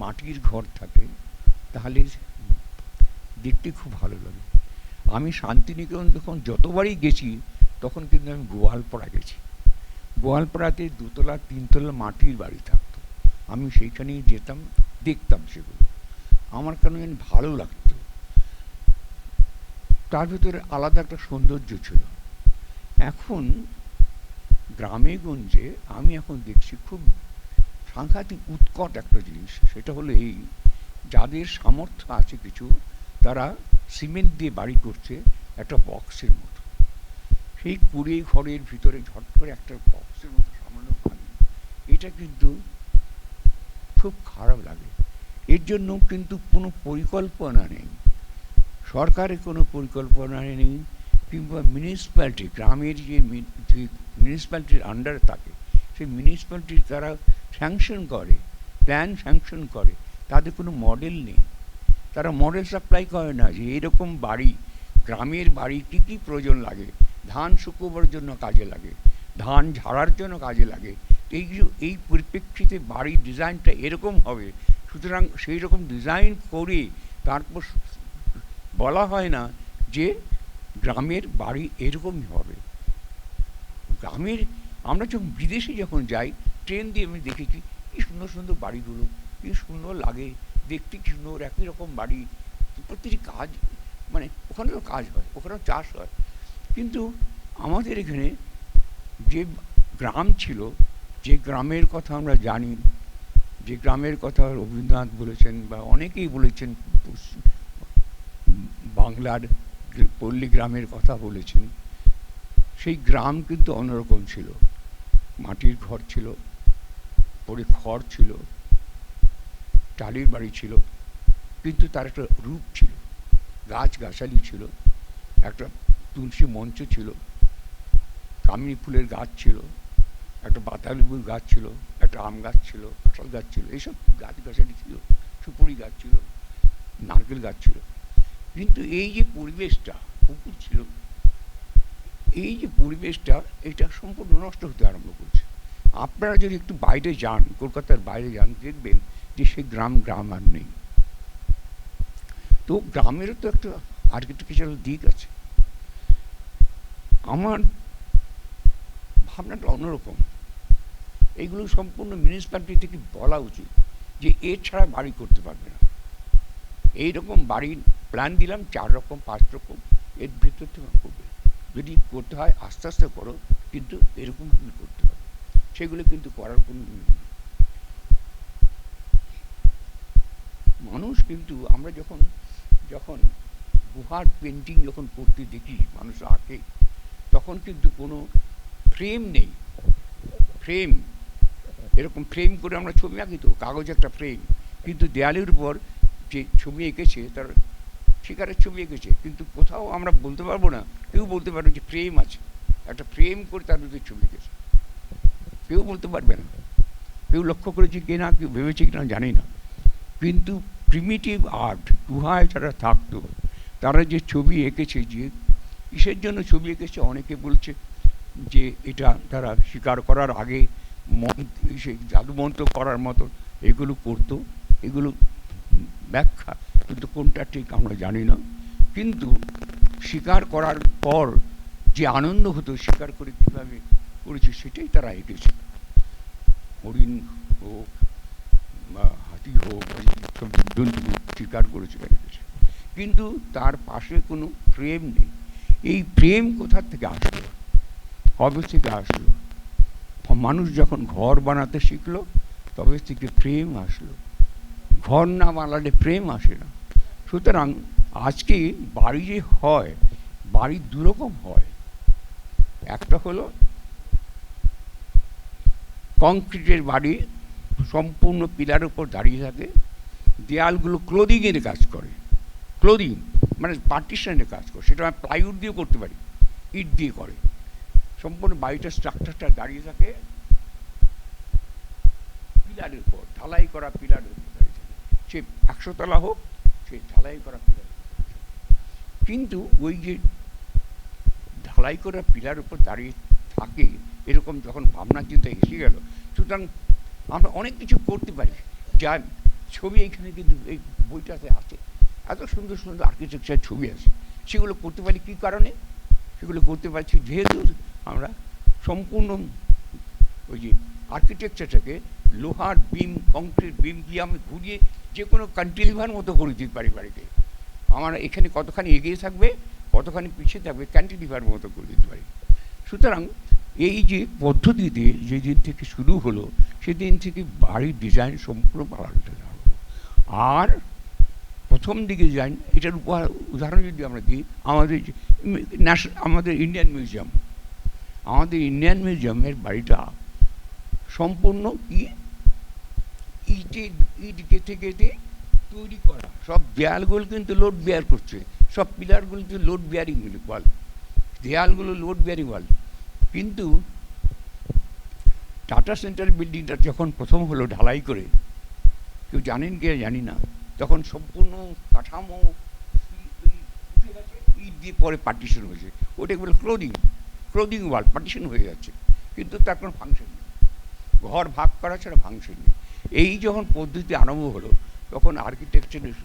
F: মাটির ঘর থাকে, তাহলে দেখতে খুব ভালো লাগে। আমি শান্তিনিকেতন যখন যতবারই গেছি, তখন কিন্তু আমি গোয়ালপাড়া গেছি। গোয়ালপাড়াতে 2 তলা 3 তলা মাটির বাড়ি থাকতো, আমি সেইখানেই যেতাম, দেখতাম সেগুলো, আমার কেন যেন ভালো লাগতো। তার ভিতরে আলাদা একটা সৌন্দর্য ছিল। এখন গ্রামে গঞ্জে আমি এখন দেখছি খুব সাংঘাতিক উৎকট একটা জিনিস। সেটা হলো এই, যাদের সামর্থ্য আছে কিছু, তারা সিমেন্ট দিয়ে বাড়ি করছে একটা বক্সের মতো। সেই কুড়ে ঘরের ভিতরে ঝট করে একটা বক্সের মতো সামান্য বাড়ি, এটা কিন্তু খুব খারাপ লাগে। এর জন্য কিন্তু কোনো পরিকল্পনা নেই, সরকারের কোনো পরিকল্পনা নেই, কিংবা মিউনিসিপ্যালিটি, গ্রামের যে মিউনিসিপ্যালিটির আন্ডারে থাকে, সেই মিউনিসিপ্যালিটির তারা স্যাংশন করে, প্ল্যান স্যাংশন করে, তাদের কোনো মডেল নেই। তারা মডেল সাপ্লাই করে না যে এরকম বাড়ি, গ্রামের বাড়ি কী কী প্রয়োজন লাগে। ধান শুকোবার জন্য কাজে লাগে, ধান ঝাড়ার জন্য কাজে লাগে। এই পরিপ্রেক্ষিতে বাড়ির ডিজাইনটা এরকম হবে। সুতরাং সেই রকম ডিজাইন করে তারপর বলা হয় না যে গ্রামের বাড়ি এরকমই হবে। গ্রামের আমরা যখন বিদেশে যখন যাই ট্রেন দিয়ে আমি দেখেছি কি সুন্দর সুন্দর বাড়িগুলো, কি সুন্দর লাগে দেখতে, কি সুন্দর একই রকম বাড়ি, প্রতিটি কাজ, মানে ওখানেও কাজ হয়, ওখানেও চাষ হয়। কিন্তু আমাদের এখানে যে গ্রাম ছিল, যে গ্রামের কথা আমরা জানি, যে গ্রামের কথা রবীন্দ্রনাথ বলেছেন বা অনেকেই বলেছেন, বাংলার পল্লী গ্রামের কথা বলেছেন, সেই গ্রাম কিন্তু অন্যরকম ছিল। মাটির ঘর ছিল, পরে খড় ছিল, টালির বাড়ি ছিল, কিন্তু তার একটা রূপ ছিল, গাছগাছালি ছিল, একটা তুলসী মঞ্চ ছিল, কামিনী ফুলের গাছ ছিল, একটা বাতালেবুর গাছ ছিল, একটা আম গাছ ছিল, কাঁঠাল গাছ ছিল, এইসব গাছগাছালি ছিল, সুপুরি গাছ ছিল, নারকেল গাছ ছিল। কিন্তু এই যে পরিবেশটা, পুকুর ছিল, এই যে পরিবেশটা, এটা সম্পূর্ণ নষ্ট হতে আরম্ভ করছে। আপনারা যদি একটু বাইরে যান, কলকাতার বাইরে যান, দেখবেন যে সেই গ্রাম আর নেই। তো গ্রামেরও তো একটা আর্কিটেকচারাল দিক আছে। আমার ভাবনাটা অন্যরকম। এইগুলো সম্পূর্ণ মিউনিসিপ্যালিটি থেকে বলা উচিত যে এর ছাড়া বাড়ি করতে পারবে না। এইরকম বাড়ির প্ল্যান দিলাম 4 রকম 5 রকম, এর ভিতর থেকে করবে। যদি করতে হয় আস্তে আস্তে করো, কিন্তু এরকম কিন্তু করতে হবে। সেগুলো কিন্তু করার কোনো মানুষ কিন্তু আমরা যখন যখন গুহার পেন্টিং যখন করতে দেখি মানুষ আঁকে, তখন কিন্তু কোনো ফ্রেম নেই। ফ্রেম এরকম ফ্রেম করে আমরা ছবি আঁকি, তো কাগজ একটা ফ্রেম, কিন্তু দেয়ালের উপর যে ছবি এঁকেছে তার শিকারের ছবি এঁকেছে, কিন্তু কোথাও আমরা বলতে পারবো না, কেউ বলতে পারবে যে ফ্রেম আছে, একটা ফ্রেম করে তার ভিতরে ছবি এঁকেছে, কেউ বলতে পারবে না। কেউ লক্ষ্য করেছে কিনা, কেউ ভেবেছে কিনা জানি না। কিন্তু প্রিমিটিভ আর্ট গুহায় যারা থাকতো, তারা যে ছবি এঁকেছে, যে কিসের জন্য ছবি এঁকেছে, অনেকে বলছে যে এটা তারা শিকার করার আগে সেই জাদুমন্ত্র করার মতো এগুলো করতো, এগুলো ব্যাখ্যা, কিন্তু কোনটা ঠিক আমরা জানি না। কিন্তু শিকার করার পর যে আনন্দ হতো, শিকার করে কীভাবে করেছে সেটাই তারা এঁকেছে। হরিণ হোক বা হাতি হোক, সব জন্তু শিকার করেছে এঁকেছে, কিন্তু তার পাশে কোনো ফ্রেম নেই। এই ফ্রেম কোথা থেকে আসলো, কবে থেকে আসলো? মানুষ যখন ঘর বানাতে শিখলো, তবে থেকে ফ্রেম আসলো। ঘর না বানালে ফ্রেম আসে না। সুতরাং আজকে বাড়ি যে হয়, বাড়ি দুরকম হয়। একটা হলো কংক্রিটের বাড়ি, সম্পূর্ণ পিলারের উপর দাঁড়িয়ে থাকে, দেয়ালগুলো ক্লোদিংয়ের কাজ করে, ক্লোদিং মানে পার্টিশনের কাজ করে, সেটা আমি প্লাইউড দিয়ে করতে পারি, ইট দিয়ে করে, সম্পূর্ণ বাড়িটার স্ট্রাকচারটা দাঁড়িয়ে থাকে পিলারের উপর, ঢালাই করা পিলারের উপর দাঁড়িয়ে থাকে। সে 100 তলা হোক, সে ঢালাই করা পিলার। কিন্তু ওই যে ঢালাই করা পিলার উপর দাঁড়িয়ে থাকে, এরকম যখন ভাবনা চিন্তা এসে গেল, সুতরাং আমরা অনেক কিছু করতে পারি। যা ছবি এইখানে কিন্তু এই বইটাতে আছে, এত সুন্দর সুন্দর আর্কিটেকচার ছবি আছে, সেগুলো করতে পারি কী কারণে? সেগুলো করতে পারছি যেহেতু আমরা সম্পূর্ণ ওই যে আর্কিটেকচারটাকে লোহার বিম, কংক্রিট বিম দিয়ে আমি ঘুরিয়ে যে কোনো ক্যান্টিলিভার মতো করে দিতে পারি বাড়িতে। আমার এখানে কতখানি এগিয়ে থাকবে, কতখানি পিছিয়ে থাকবে, ক্যান্টিলিভার মতো করে দিতে পারি। সুতরাং এই যে পদ্ধতিতে যেদিন থেকে শুরু হলো, সেদিন থেকে বাড়ির ডিজাইন সম্পূর্ণ পাল্টে গেল। আর প্রথম দিকে ডিজাইন, এটার উদাহরণ যদি আমরা দিই, আমাদের ইন্ডিয়ান মিউজিয়াম, আমাদের ইন্ডিয়ান মিউজিয়ামের বাড়িটা সম্পূর্ণ কি ইট গেঁথে গেঁথে তৈরি করা, সব দেয়ালগুলো কিন্তু লোড বেয়ার করছে, সব পিলারগুলো কিন্তু লোড বেয়ারিং ওয়াল, দেয়ালগুলো লোড বেয়ারিং ওয়াল। কিন্তু টাটা সেন্টার বিল্ডিংটা যখন প্রথম হলো ঢালাই করে, কেউ জানেন কি জানি না, তখন সম্পূর্ণ কাঠামো উঠে গেছে, ইট দিয়ে পরে পার্টিশন হয়েছে, ওটাকে বলে ক্লোদিং ওয়াল, পার্টিশন হয়ে যাচ্ছে, কিন্তু তার কোনো ফাংশন নেই, ঘর ভাগ করা ছাড়া ফাংশন নেই। এই যখন পদ্ধতি আরম্ভ হলো, তখন আর্কিটেকচারের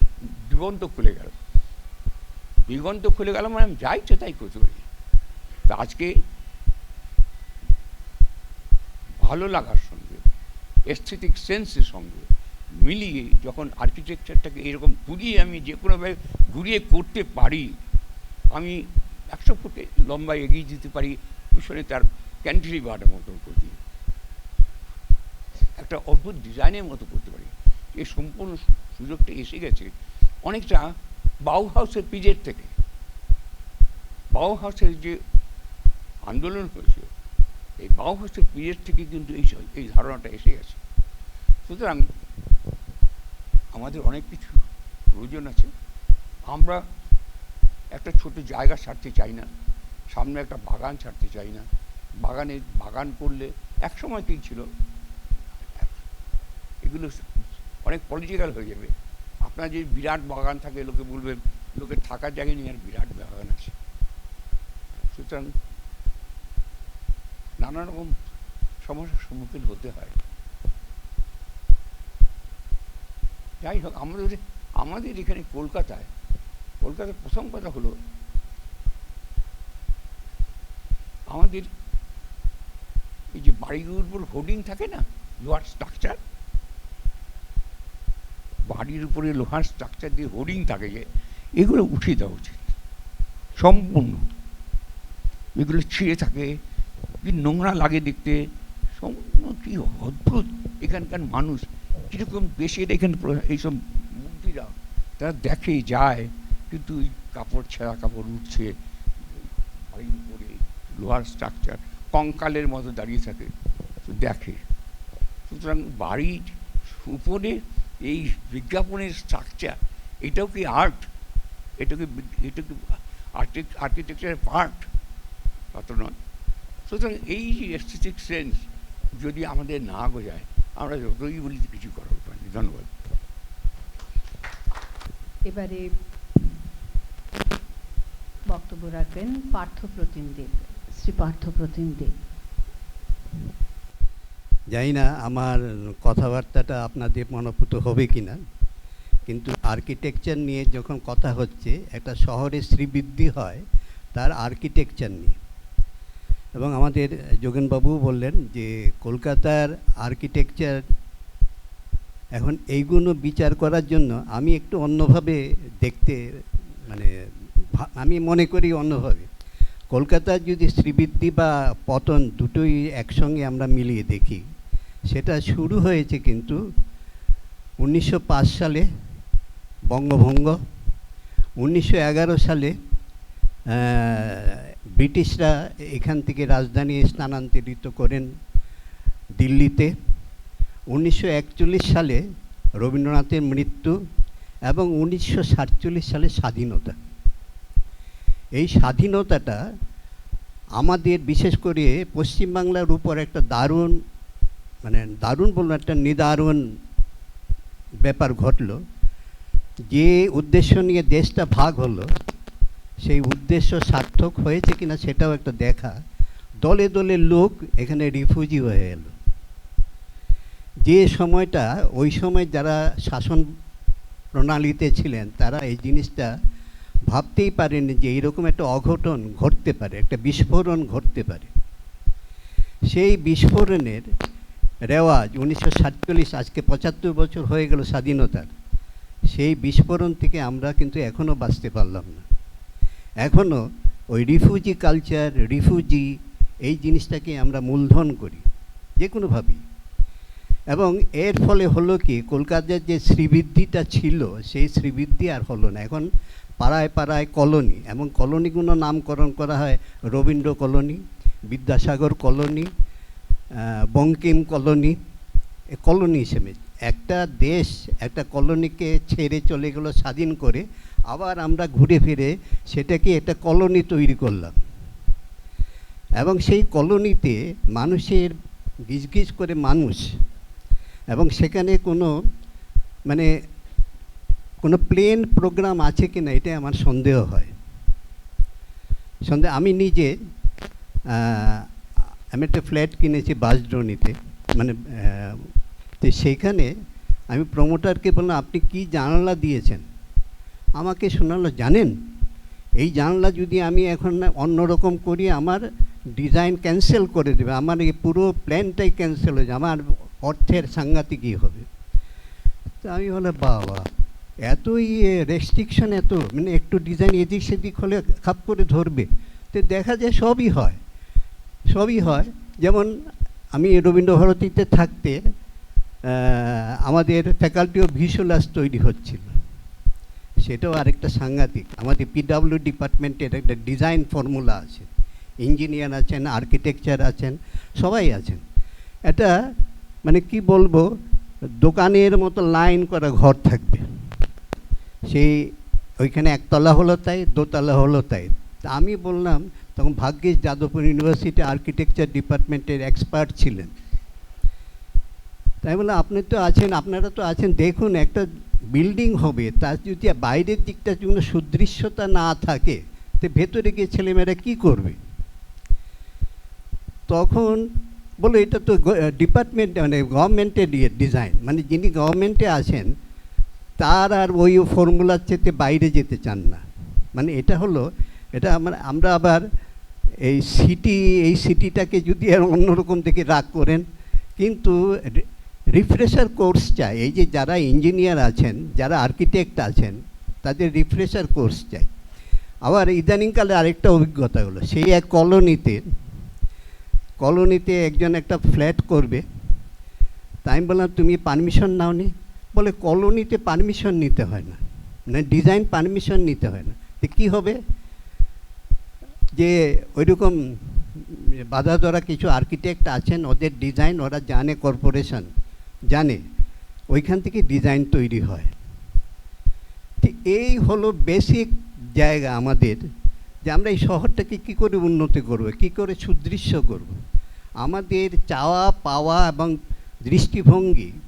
F: দিগন্ত খুলে গেল, দিগন্ত খুলে গেলাম, আমি যা ইচ্ছে তাই করতে পারি। তা আজকে ভালো লাগার সঙ্গে এস্থেটিক সেন্সের সঙ্গে মিলিয়ে যখন আর্কিটেকচারটাকে এরকম ঘুরিয়ে আমি যে কোনোভাবে ঘুরিয়ে করতে পারি, আমি 100 ফুট লম্বা এগিয়ে যেতে পারি, পিছনে তার ক্যান্টিলিভারের মতো করতে, একটা অদ্ভুত ডিজাইনের মতো করতে পারি। এই সম্পূর্ণ সুযোগটা এসে গেছে অনেকটা বাউহাউসের পিজের থেকে। বাউহাউসের যে আন্দোলন হয়েছে, এই বাউহাউসের পিজের থেকে কিন্তু এই ধারণাটা এসে গেছে। সুতরাং আমাদের অনেক কিছু প্রয়োজন আছে। আমরা একটা ছোট জায়গা ছাড়তে চাই না, সামনে একটা বাগান ছাড়তে চাই না। বাগান করলে একসময় কী ছিল, এগুলো অনেক পলিটিক্যাল হয়ে যাবে। আপনার যে বিরাট বাগান থাকে, লোকে বলবে লোকের থাকার জায়গায় নিয়ে আর বিরাট বাগান আছে। সুতরাং নানা রকম সমস্যার সম্মুখীন হতে হয়। যাই হোক, আমাদের এখানে কলকাতায় প্রথম কথা হলো, আমাদের এই যে বাড়িগুলোর উপর হোর্ডিং থাকে না, লোহার স্ট্রাকচার, বাড়ির উপরে লোহার স্ট্রাকচার দিয়ে হোর্ডিং থাকে, যে এগুলো উঠিয়ে দেওয়া উচিত সম্পূর্ণ। এগুলো ছিঁড়ে থাকে, কি নোংরা লাগে দেখতে, সম্পূর্ণ কি অদ্ভুত। এখানকার মানুষ কীরকম দেশের এখানে এইসব মন্ত্রীরা তারা দেখে যায়, কিন্তু ওই কাপড় ছেঁড়া কাপড় উঠছে বাড়ির উপরে, লোহার স্ট্রাকচার কঙ্কালের মতো দাঁড়িয়ে থাকে, দেখে। সুতরাং বাড়ির উপরে এই বিজ্ঞাপনের স্ট্রাকচার, এটাও কি আর্ট? এটা কি আর্কিটেকচারের পার্ট? অত নয়। সুতরাং এই যে এস্থেটিক সেন্স যদি আমাদের না বোঝায়, আমরা যতই বলি কিছু করার উপায় নেই। ধন্যবাদ।
A: এবারে বক্তব্য রাখবেন পার্থপ্রতিম দেব, শ্রী পার্থপ্রতিম দেব।
G: জানি না আমার কথাবার্তাটা আপনাদের মনোভূত হবে কিনা, কিন্তু আর্কিটেকচার নিয়ে যখন কথা হচ্ছে, একটা শহরের শ্রীবৃদ্ধি হয় তার আর্কিটেকচার নিয়ে। এবং আমাদের যোগেনবাবু বললেন যে কলকাতার আর্কিটেকচার এখন এইগুলো বিচার করার জন্য আমি একটু অন্যভাবে দেখতে, মানে আমি মনে করি অন্যভাবে। কলকাতার যদি শ্রীবৃদ্ধি বা পতন দুটোই একসঙ্গে আমরা মিলিয়ে দেখি, সেটা শুরু হয়েছে কিন্তু 1905 সালে বঙ্গভঙ্গ, 1911 সালে ব্রিটিশরা এখান থেকে রাজধানী স্থানান্তরিত করেন দিল্লিতে, 1941 সালে রবীন্দ্রনাথের মৃত্যু, এবং 1947 সালে স্বাধীনতা। এই স্বাধীনতাটা আমাদের বিশেষ করে পশ্চিমবাংলার উপর একটা দারুণ, মানে দারুণ বলুন, একটা নিদারুণ ব্যাপার ঘটল। যে উদ্দেশ্য নিয়ে দেশটা ভাগ হলো, সেই উদ্দেশ্য সার্থক হয়েছে কিনা সেটাও একটা দেখা। দলে দলে লোক এখানে রিফিউজি হয়ে এলো। যে সময়টা, ওই সময় যারা শাসন প্রণালীতে ছিলেন, তারা এই জিনিসটা ভাবতেই পারেনি যে এইরকম একটা অঘটন ঘটতে পারে, একটা বিস্ফোরণ ঘটতে পারে। সেই বিস্ফোরণের রেওয়াজ 1947, আজকে 75 বছর হয়ে গেল স্বাধীনতার। সেই বিস্ফোরণ থেকে আমরা কিন্তু এখনও বাঁচতে পারলাম না। এখনও ওই রিফিউজি কালচার, রিফিউজি, এই জিনিসটাকে আমরা মূলধন করি যে কোনোভাবেই। এবং এর ফলে হলো কি, কলকাতার যে শ্রীবৃদ্ধিটা ছিল, সেই শ্রীবৃদ্ধি আর হলো না। এখন পাড়ায় পাড়ায় কলোনি, এবং কলোনিগুলো নামকরণ করা হয় Rabindra colony, Vidyasagar colony, Bankim colony, colony হিসেবে। একটা দেশ একটা কলোনিকে ছেড়ে চলে গেল স্বাধীন করে, আবার আমরা ঘুরে ফিরে সেটাকে একটা কলোনি তৈরি করলাম। এবং সেই কলোনিতে মানুষের গিজগিজ করে মানুষ, এবং সেখানে কোনো প্লেন প্রোগ্রাম আছে কি না, এটা আমার সন্দেহ হয়। আমি নিজে আমি একটা ফ্ল্যাট কিনেছি বাসড্রোনিতে, তো সেইখানে আমি প্রমোটারকে বললাম, আপনি কি জানালা দিয়েছেন? আমাকে শোনালো, জানেন এই জানলা যদি আমি এখন অন্যরকম করি আমার ডিজাইন ক্যান্সেল করে দেবে, আমার এই পুরো প্ল্যানটাই ক্যান্সেল হয়ে যাবে, আমার অর্থের সাংঘাতিকই হবে। তো আমি বলে বাবা এতই রেস্ট্রিকশন, এত মানে একটু ডিজাইন এদিক সেদিক হলে খাপ করে ধরবে। তো দেখা যায় সবই হয়, সবই হয়। যেমন আমি রবীন্দ্রভারতীতে থাকতে আমাদের ফ্যাকাল্টি অফ ভিজুয়াল আর্টস তৈরি হচ্ছিল, সেটাও আরেকটা সাংঘাতিক। আমাদের পিডব্লিউ ডিপার্টমেন্টের একটা ডিজাইন ফর্মুলা আছে, ইঞ্জিনিয়ার আছেন, আর্কিটেকচার আছেন, সবাই আছেন। এটা মানে কি বলবো, দোকানের মতো লাইন করা ঘর থাকবে, সেই ওইখানে একতলা হলো তাই, দোতলা হলো তাই। তা আমি বললাম, তখন ভাগ্যিস যাদবপুর ইউনিভার্সিটি আর্কিটেকচার ডিপার্টমেন্টের এক্সপার্ট ছিলেন, তাই বললাম আপনি তো আছেন, আপনারা তো আছেন, দেখুন একটা বিল্ডিং হবে, তার যদি বাইরের দিকটা কোনো সুদৃশ্যতা না থাকে তো ভেতরে গিয়ে ছেলেমেয়েরা কী করবে? তখন বলো এটা তো ডিপার্টমেন্ট মানে গভর্নমেন্টের ডিজাইন, মানে যিনি গভর্নমেন্টে আছেন তার আর ওই ফর্মুলার চেয়ে বাইরে যেতে চান না। মানে এটা হলো, এটা আমরা আবার এই সিটিটাকে যদি আর অন্যরকম থেকে রাগ করেন, কিন্তু রিফ্রেশার কোর্স চাই। এই যে যারা ইঞ্জিনিয়ার আছেন, যারা আর্কিটেক্ট আছেন, তাদের রিফ্রেশার কোর্স চাই। আবার ইদানিংকালে আরেকটা অভিজ্ঞতা হলো, সেই এক কলোনিতে একজন একটা ফ্ল্যাট করবে, তাই আমি বললাম তুমি পারমিশন নাওনি? বলে কলোনিতে পারমিশন নিতে হয় না, মানে ডিজাইন পারমিশন নিতে হয় না। তো কী হবে, যে ওইরকম বাধা ধরা কিছু আর্কিটেক্ট আছেন, ওদের ডিজাইন ওরা জানে, কর্পোরেশন জানে, ওইখান থেকে ডিজাইন তৈরি হয়। তো এই হলো বেসিক জায়গা আমাদের, যে আমরা এই শহরটাকে কী করে উন্নতি করব, কী করে সুদৃশ্য করব। আমাদের চাওয়া পাওয়া এবং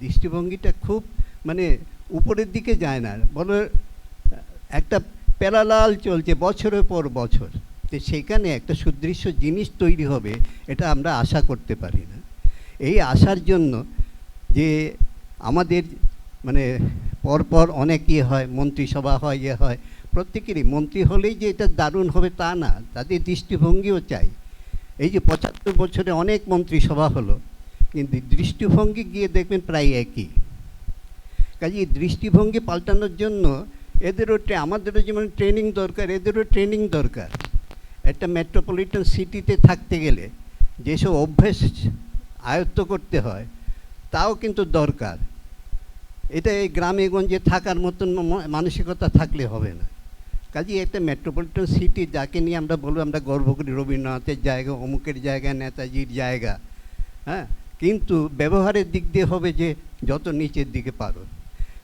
G: দৃষ্টিভঙ্গিটা খুব মানে উপরের দিকে যায় না, বলো একটা প্যারালাল চলছে বছরের পর বছর। তো সেখানে একটা সুদৃশ্য জিনিস তৈরি হবে এটা আমরা আশা করতে পারি না। এই আশার জন্য যে আমাদের মানে পরপর অনেক হয়, মন্ত্রিসভা হয়, হয়, প্রত্যেকেরই মন্ত্রী হলেই যে এটা দারুণ হবে তা না, তাদের দৃষ্টিভঙ্গিও চাই। এই যে 75 বছরে অনেক মন্ত্রিসভা হলো, কিন্তু দৃষ্টিভঙ্গি গিয়ে দেখবেন প্রায় একই। কাজে দৃষ্টিভঙ্গি পাল্টানোর জন্য এদেরও আমাদেরও যেমন ট্রেনিং দরকার, এদেরও ট্রেনিং দরকার। একটা মেট্রোপলিটন সিটিতে থাকতে গেলে যেসব অভ্যেস আয়ত্ত করতে হয় তাও কিন্তু দরকার। এটা এই গ্রামে গঞ্জে থাকার মতন মানসিকতা থাকলে হবে না। কাজেই একটা মেট্রোপলিটন সিটি যাকে নিয়ে আমরা বলবো আমরা গর্ব করি, রবীন্দ্রনাথের জায়গা, অমুকের জায়গা, নেতাজির জায়গা, হ্যাঁ, কিন্তু ব্যবহারের দিক দিয়ে হবে যে যত নিচের দিকে পারো।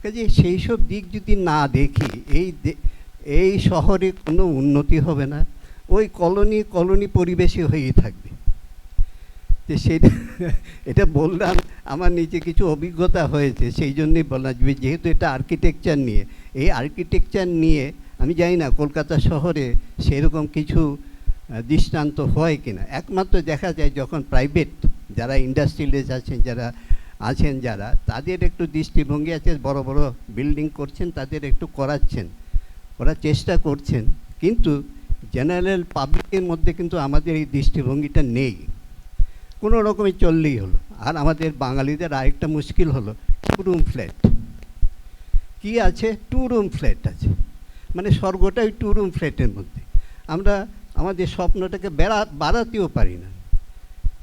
G: কাজে সেই সব দিক যদি না দেখি এই শহরে কোনো উন্নতি হবে না, ওই কলোনি পরিবেশই হয়েই থাকবে। তো সেটা এটা বললাম, আমার নিজে কিছু অভিজ্ঞতা হয়েছে, সেই জন্যই বললাম যেহেতু এটা আর্কিটেকচার নিয়ে, এই আর্কিটেকচার নিয়ে আমি জানি না কলকাতা শহরে সেরকম কিছু দৃষ্টান্ত হয় কিনা। একমাত্র দেখা যায় যখন প্রাইভেট যারা ইন্ডাস্ট্রিয়ালিস্ট আছেন যারা তাদের একটু দৃষ্টিভঙ্গি আছে, বড় বড় বিল্ডিং করছেন, তাদের একটু করাচ্ছেন, ওরা চেষ্টা করছেন, কিন্তু জেনারেল পাবলিকের মধ্যে কিন্তু আমাদের এই দৃষ্টিভঙ্গিটা নেই, কোনো রকমে চললেই হলো। আর আমাদের বাঙালিদের আরেকটা মুশকিল হলো 2 রুম ফ্ল্যাট। কী আছে? 2 রুম ফ্ল্যাট আছে, মানে স্বর্গটাই 2 রুম ফ্ল্যাটের মধ্যে। আমরা আমাদের স্বপ্নটাকে বাড়াতেও পারি না।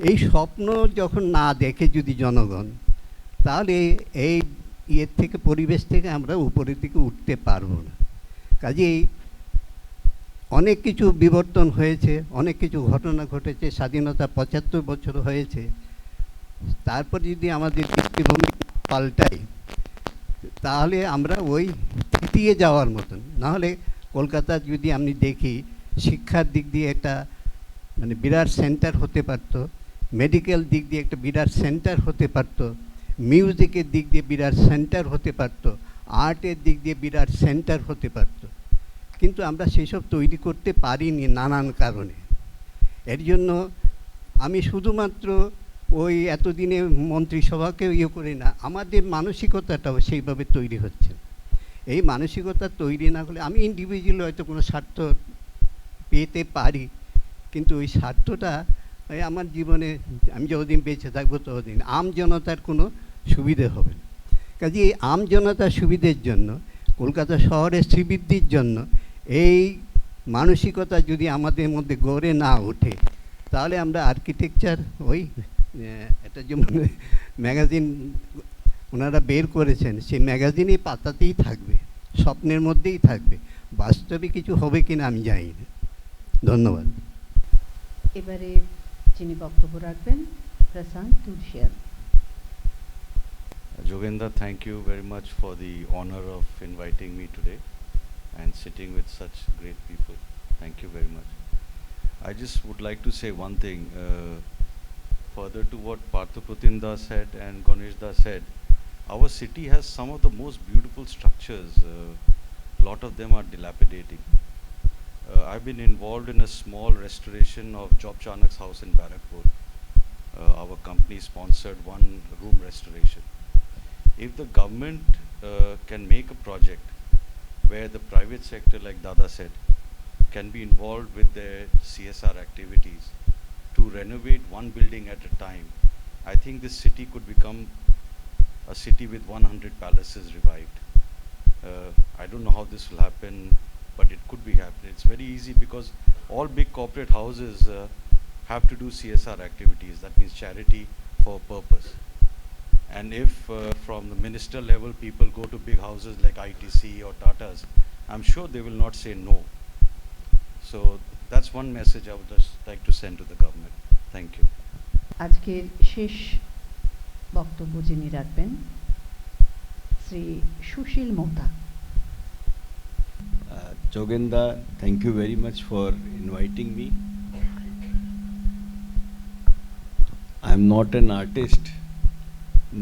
G: এই স্বপ্ন যখন না দেখে যদি জনগণ, তাহলে এই ইয়ের থেকে, পরিবেশ থেকে আমরা উপরের দিকে উঠতে পারবো না। কাজেই অনেক কিছু বিবর্তন হয়েছে, অনেক কিছু ঘটনা ঘটেছে, স্বাধীনতা 75 বছর হয়েছে, তারপর যদি আমাদের দৃষ্টিভঙ্গি পাল্টাই তাহলে আমরা ওই তৃতীয় যাওয়ার মতন। নাহলে কলকাতা যদি আমি দেখি শিক্ষার দিক দিয়ে একটা মানে বিরাট সেন্টার হতে পারত, মেডিকেল দিক দিয়ে একটা বিরাট সেন্টার হতে পারত, মিউজিকের দিক দিয়ে বিরাট সেন্টার হতে পারত, আর্টের দিক দিয়ে বিরাট সেন্টার হতে পারত, কিন্তু আমরা সেসব তৈরি করতে পারিনি নানান কারণে। এর জন্য আমি শুধুমাত্র ওই এতদিনে মন্ত্রিসভাকে ইয়ে করি না, আমাদের মানসিকতাটাও সেইভাবে তৈরি হচ্ছে। এই মানসিকতা তৈরি না হলে, আমি ইন্ডিভিজুয়াল হয়তো কোনো স্বার্থ পেতে পারি, কিন্তু ওই স্বার্থটা ওই আমার জীবনে আমি যতদিন বেঁচে থাকবো ততদিন জনতার কোনো সুবিধে হবে না। কাজে এই জনতার সুবিধের জন্য, কলকাতা শহরের শ্রীবৃদ্ধির জন্য এই মানসিকতা যদি আমাদের মধ্যে গড়ে না ওঠে, তাহলে আমরা আর্কিটেকচার ওই একটা যেমন ম্যাগাজিন ওনারা বের করেছেন, সেই ম্যাগাজিনই পাতাতেই থাকবে, স্বপ্নের মধ্যেই থাকবে, বাস্তবে কিছু হবে কিনা আমি জানি না। ধন্যবাদ।
A: এবারে যিনি বক্তব্য রাখবেন, প্রশান্ত তুলসিয়ান।
H: Jogendra, thank you very much for the honor of inviting me today and sitting with such great people. Thank you very much. I just would like to say one thing, further to what Parthapratim said and Ganesh said. Our city has some of the most beautiful structures. A lot of them are dilapidating. I've been involved in a small restoration of Job Chanak's house in Barakpur. Our company sponsored one room restoration. If the government can make a project where the private sector, like Dada said, can be involved with their CSR activities to renovate one building at a time, I think this city could become a city with 100 palaces revived. I don't know how this will happen, but it could be happening. It's very easy because all big corporate houses have to do CSR activities. That means charity for a purpose. And if from the minister level people go to big houses like ITC or Tatas, I'm sure they will not say no. So that's one message I would just like to send to the government. Thank you.
A: আজকের শেষ বক্তব্য যিনি রাখবেন, শ্রী সুশীল Mohta.
I: Jogendra, thank you very much for inviting me. I'm not an artist,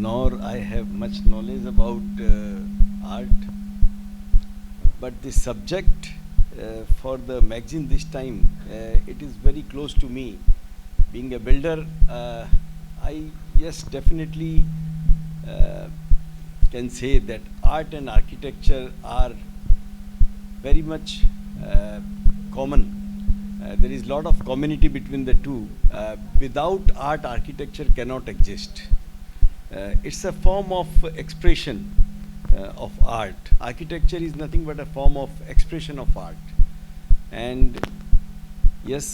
I: nor I have much knowledge about art, but the subject for the magazine this time, it is very close to me. Being a builder, yes, definitely can say that art and architecture are very much common. There is a lot of community between the two. Without art, architecture cannot exist. It's a form of expression of art. Architecture is nothing but a form of expression of art. And yes,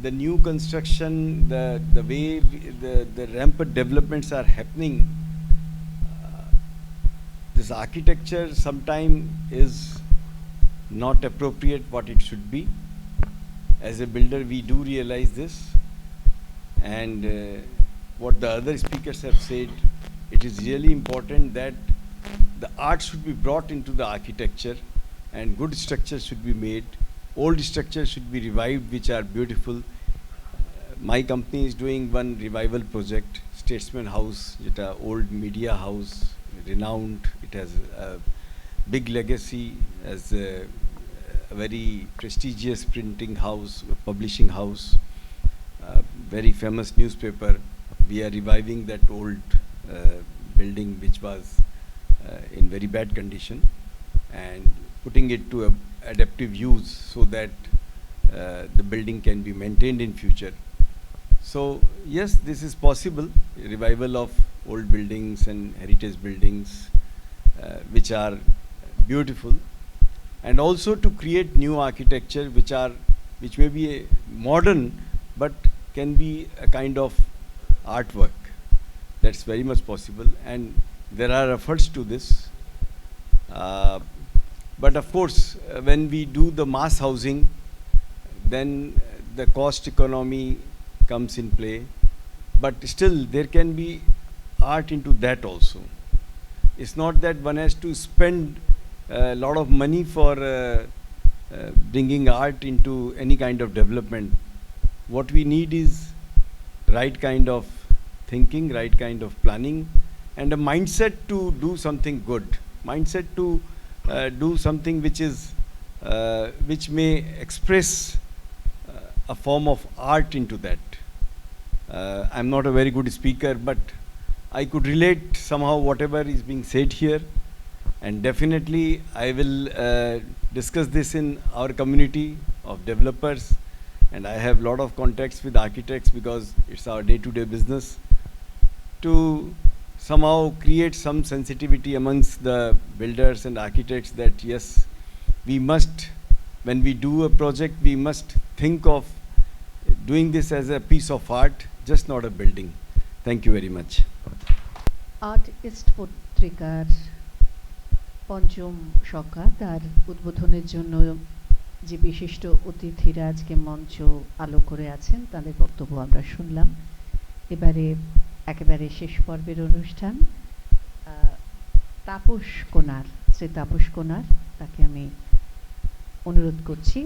I: the new construction, the way the rampant developments are happening, this architecture sometimes is not appropriate what it should be. As a builder, we do realize this, and what the other speakers have said, it is really important that the art should be brought into the architecture and good structures should be made. Old structures should be revived, which are beautiful. My company is doing one revival project, Statesman House, it's an old media house, renowned. It has a big legacy as a very prestigious printing house, publishing house, very famous newspaper. We are reviving that old building which was in very bad condition and putting it to adaptive use so that the building can be maintained in future. So yes, this is possible, revival of old buildings and heritage buildings which are beautiful, and also to create new architecture which may be modern but can be a kind of artwork. That's very much possible, and there are efforts to this. But of course, when we do the mass housing, then the cost economy comes in play. But still, there can be art into that also. It's not that one has to spend a lot of money for bringing art into any kind of development. What we need is right kind of thinking, right kind of planning, and a mindset to do something good. Mindset to do something which may express a form of art into that. I'm not a very good speaker, but I could relate somehow whatever is being said here, and definitely I will discuss this in our community of developers, and I have a lot of contacts with architects because it's our day-to-day business, to somehow create some sensitivity amongst the builders and architects that yes, we must, when we do a project, we must think of doing this as a piece of art, just not a building. Thank you very much.
A: ArtEast পত্রিকার পঞ্চম সকা তার উদ্বোধনের জন্য যে বিশিষ্ট অতিথিরা আজকে মঞ্চ আলো করে আছেন তাদের বক্তব্য আমরা শুনলাম। এবারে একেবারে শেষ পর্বের অনুষ্ঠান, তাপস কোনার, শ্রী তাপস কোনার, তাকে আমি অনুরোধ করছি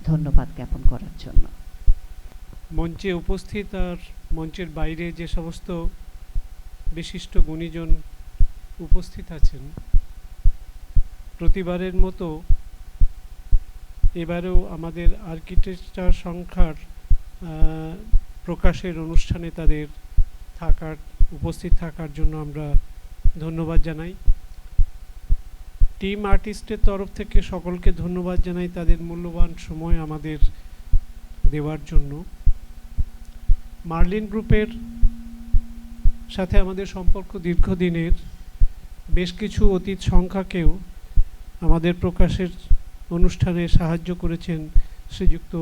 A: ধন্যবাদ জ্ঞাপন করার জন্য।
J: মঞ্চে উপস্থিত আর মঞ্চের বাইরে যে সমস্ত বিশিষ্ট গুণীজন উপস্থিত আছেন, প্রতিবারের মতো এবারেও আমাদের আর্কিটেকচার সংখ্যার প্রকাশের অনুষ্ঠানে তাদের উপস্থিত থাকার জন্য আমরা ধন্যবাদ জানাই। টিম আর্টিস্টের তরফ থেকে সকলকে ধন্যবাদ জানাই তাদের মূল্যবান সময় আমাদের দেওয়ার জন্য। মার্লিন গ্রুপের সাথে আমাদের সম্পর্ক দীর্ঘদিনের, বেশ কিছু অতীত সংখ্যাকেও আমাদের প্রকাশের অনুষ্ঠানে সাহায্য করেছেন শ্রীযুক্ত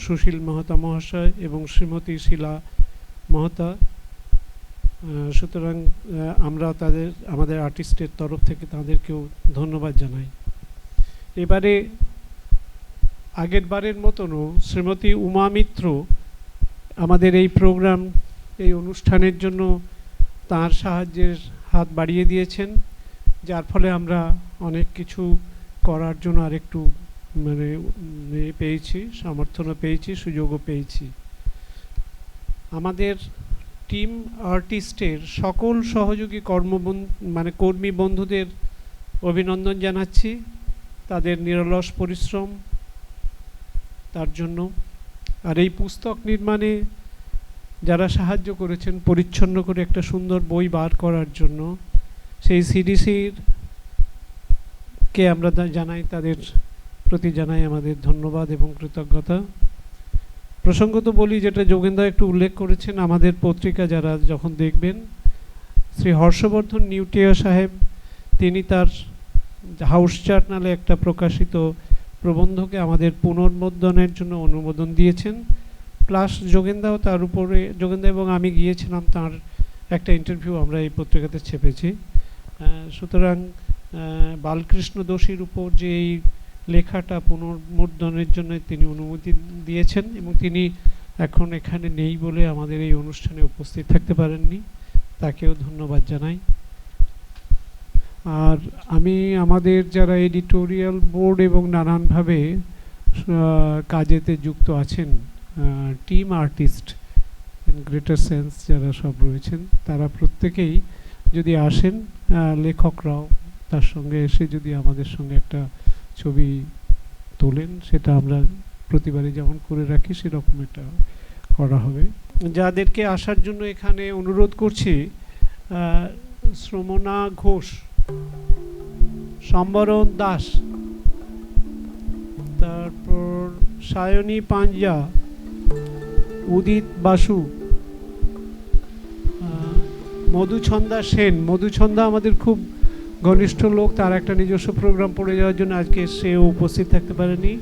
J: সুশীল মহতা মহাশয় এবং শ্রীমতী শিলা মহতা। সুতরাং আমরা আমাদের আর্টিস্টের তরফ থেকে তাদেরকেও ধন্যবাদ জানাই। এবারে আগের বারের মতনও শ্রীমতী উমা মিত্র আমাদের এই প্রোগ্রাম, এই অনুষ্ঠানের জন্য তার সাহায্যের হাত বাড়িয়ে দিয়েছেন, যার ফলে আমরা অনেক কিছু করার জন্য আরেকটু পেয়েছি, সামর্থ্য পেয়েছি, সুযোগও পেয়েছি। আমাদের টিম আর্টিস্টের সকল সহযোগী কর্মী বন্ধুদের অভিনন্দন জানাচ্ছি তাদের নিরলস পরিশ্রম তার জন্য। আর এই পুস্তক নির্মাণে যারা সাহায্য করেছেন পরিচ্ছন্ন করে একটা সুন্দর বই বার করার জন্য, সেই সিডিসির কে আমরা জানাই, তাদের প্রতি জানাই আমাদের ধন্যবাদ এবং কৃতজ্ঞতা। প্রসঙ্গত বলি, যেটা যোগেন্দা একটু উল্লেখ করেছেন, আমাদের পত্রিকা যারা যখন দেখবেন, শ্রী হর্ষবর্ধন নিউটিয়া সাহেব তিনি তার হাউস চার্ট নামে একটা প্রকাশিত প্রবন্ধকে আমাদের পুনর্মুদ্রণের জন্য অনুমোদন দিয়েছেন। প্লাস যোগেন্দাও তার উপরে, যোগেন্দা এবং আমি গিয়েছিলাম, তার একটা ইন্টারভিউ আমরা এই পত্রিকাতে ছেপেছি। সুতরাং বালকৃষ্ণ দোষীর উপর যে এই লেখাটা পুনর্মুদ্রণের জন্য তিনি অনুমতি দিয়েছেন এবং তিনি এখন এখানে নেই বলে আমাদের এই অনুষ্ঠানে উপস্থিত থাকতে পারেননি, তাকেও ধন্যবাদ জানাই। আর আমি আমাদের যারা এডিটোরিয়াল বোর্ড এবং নানানভাবে কাজেতে যুক্ত আছেন, team artist in greater sense যারা সব রয়েছেন, তারা প্রত্যেকেই যদি আসেন, লেখকরাও তার সঙ্গে এসে যদি আমাদের সঙ্গে একটা ছবি তোলেন, সেটা আমরা প্রতিবারই যেমন করে রাখি সেরকম এটা করা হবে। যাদেরকে আসার জন্য এখানে অনুরোধ করছি, শ্রমণা ঘোষ, সম্বরণ দাস, তারপর সায়নী পাঞ্জা, উদিত বাসু, মধুছন্দা সেন। মধুছন্দা আমাদের খুব ঘনিষ্ঠ লোক, তার একটা নিজস্ব প্রোগ্রাম পড়ে যাওয়ার জন্য আজকে সেও উপস্থিত থাকতে পারেনি।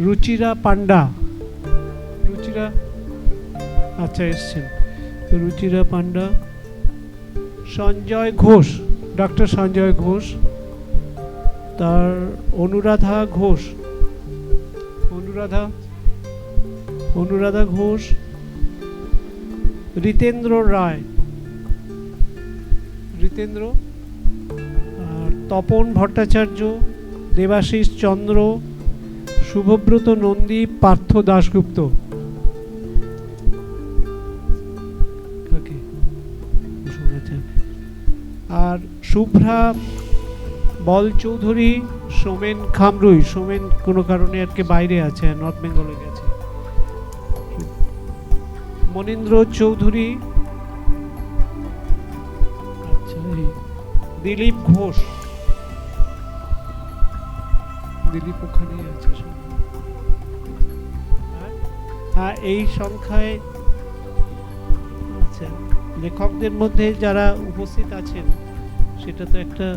J: রুচিরা পান্ডা, রুচিরা আচ্ছা এসছেন, রুচিরা পান্ডা। সঞ্জয় ঘোষ, ডক্টর সঞ্জয় ঘোষ, তার অনুরাধা ঘোষ, অনুরাধা ঘোষ, রিতেন্দ্র রায়, রিতেন্দ্র, আর তপন ভট্টাচার্য, দেবাশিস চন্দ্র, শুভব্রত নন্দী, পার্থ দাশগুপ্ত। আর শুভ্রা বল চৌধুরী, সোমেন খামরুই। সোমেন কোনো কারণে আজকে বাইরে আছে, নর্থ বেঙ্গলে গেছে। মনীন্দ্র চৌধুরী, আচ্ছা, দিলীপ ঘোষ, দিলীপ ওখানেই আছে। হ্যাঁ, এই সংখ্যায় আচ্ছা, লেখকদের মধ্যে যারা উপস্থিত আছেন সেটা তো একটা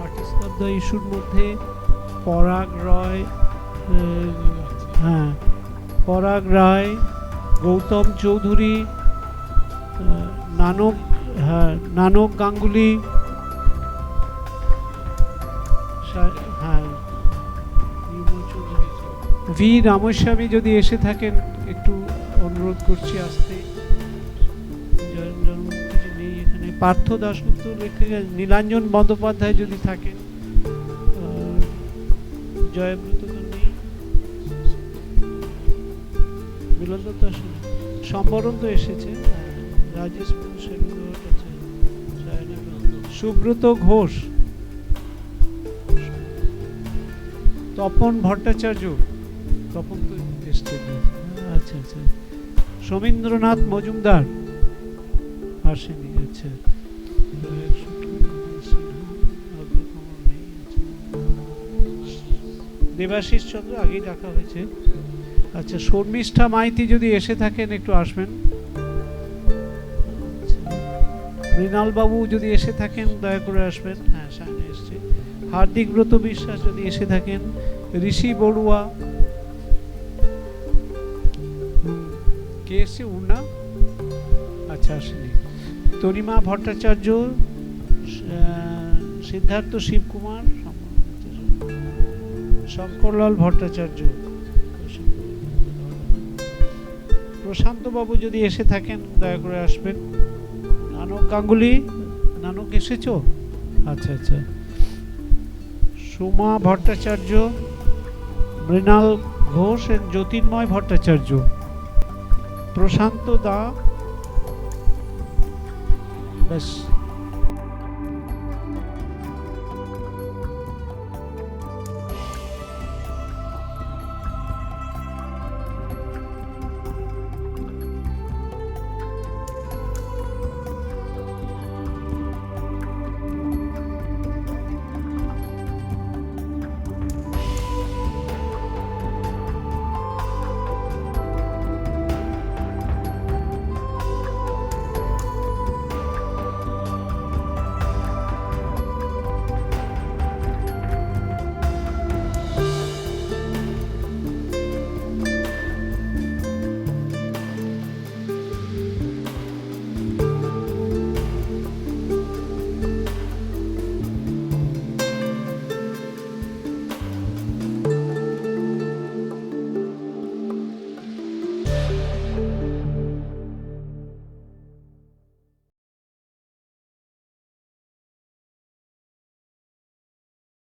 J: আর্টিস্ট ক্লাব দ্য ইস্যুর মধ্যে পরাগ রায়, হ্যাঁ পরাগ রায়, গৌতম চৌধুরী, নানক, হ্যাঁ নানক গাঙ্গুলি, হ্যাঁ ভি রামস্বামী যদি এসে থাকেন একটু অনুরোধ করছি আসতে। নেই এখানে। পার্থ দাশগুপ্ত লেখক, নীলাঞ্জন বন্দ্যোপাধ্যায় যদি থাকেন, জয়ব্রত তো নেই, মিলন দত্ত আসেন, সম্বরণ তো এসেছে, রাজেশ সুব্রত ঘোষ, তপন ভট্টাচার্য, তপন তো এসছে, আচ্ছা আচ্ছা, সমীন্দ্রনাথ মজুমদার আসেনি, আচ্ছা দেবাশিস চন্দ্র আগেই ডাকা হয়েছে, আচ্ছা শর্মিষ্ঠা মাইতি যদি এসে থাকেন একটু আসবেন, মৃণাল বাবু যদি এসে থাকেন দয়া করে আসবেন, হ্যাঁ সামনে এসছে, হার্দিক ব্রত বিশ্বাস যদি এসে থাকেন, ঋষি বড়ুয়া, কে এসছে উড়না, আচ্ছা আসেনি, তরিমা ভট্টাচার্য, সিদ্ধার্থ শিবকুমার, শঙ্করলাল ভট্টাচার্য, প্রশান্ত বাবু যদি এসে থাকেন দয়া করে আসবেন, নানক গাঙ্গুলি, নানক এসেছো, আচ্ছা আচ্ছা, সোমা ভট্টাচার্য, মৃণাল ঘোষ, জ্যোতির্ময় ভট্টাচার্য, প্রশান্ত দা, ব্যাস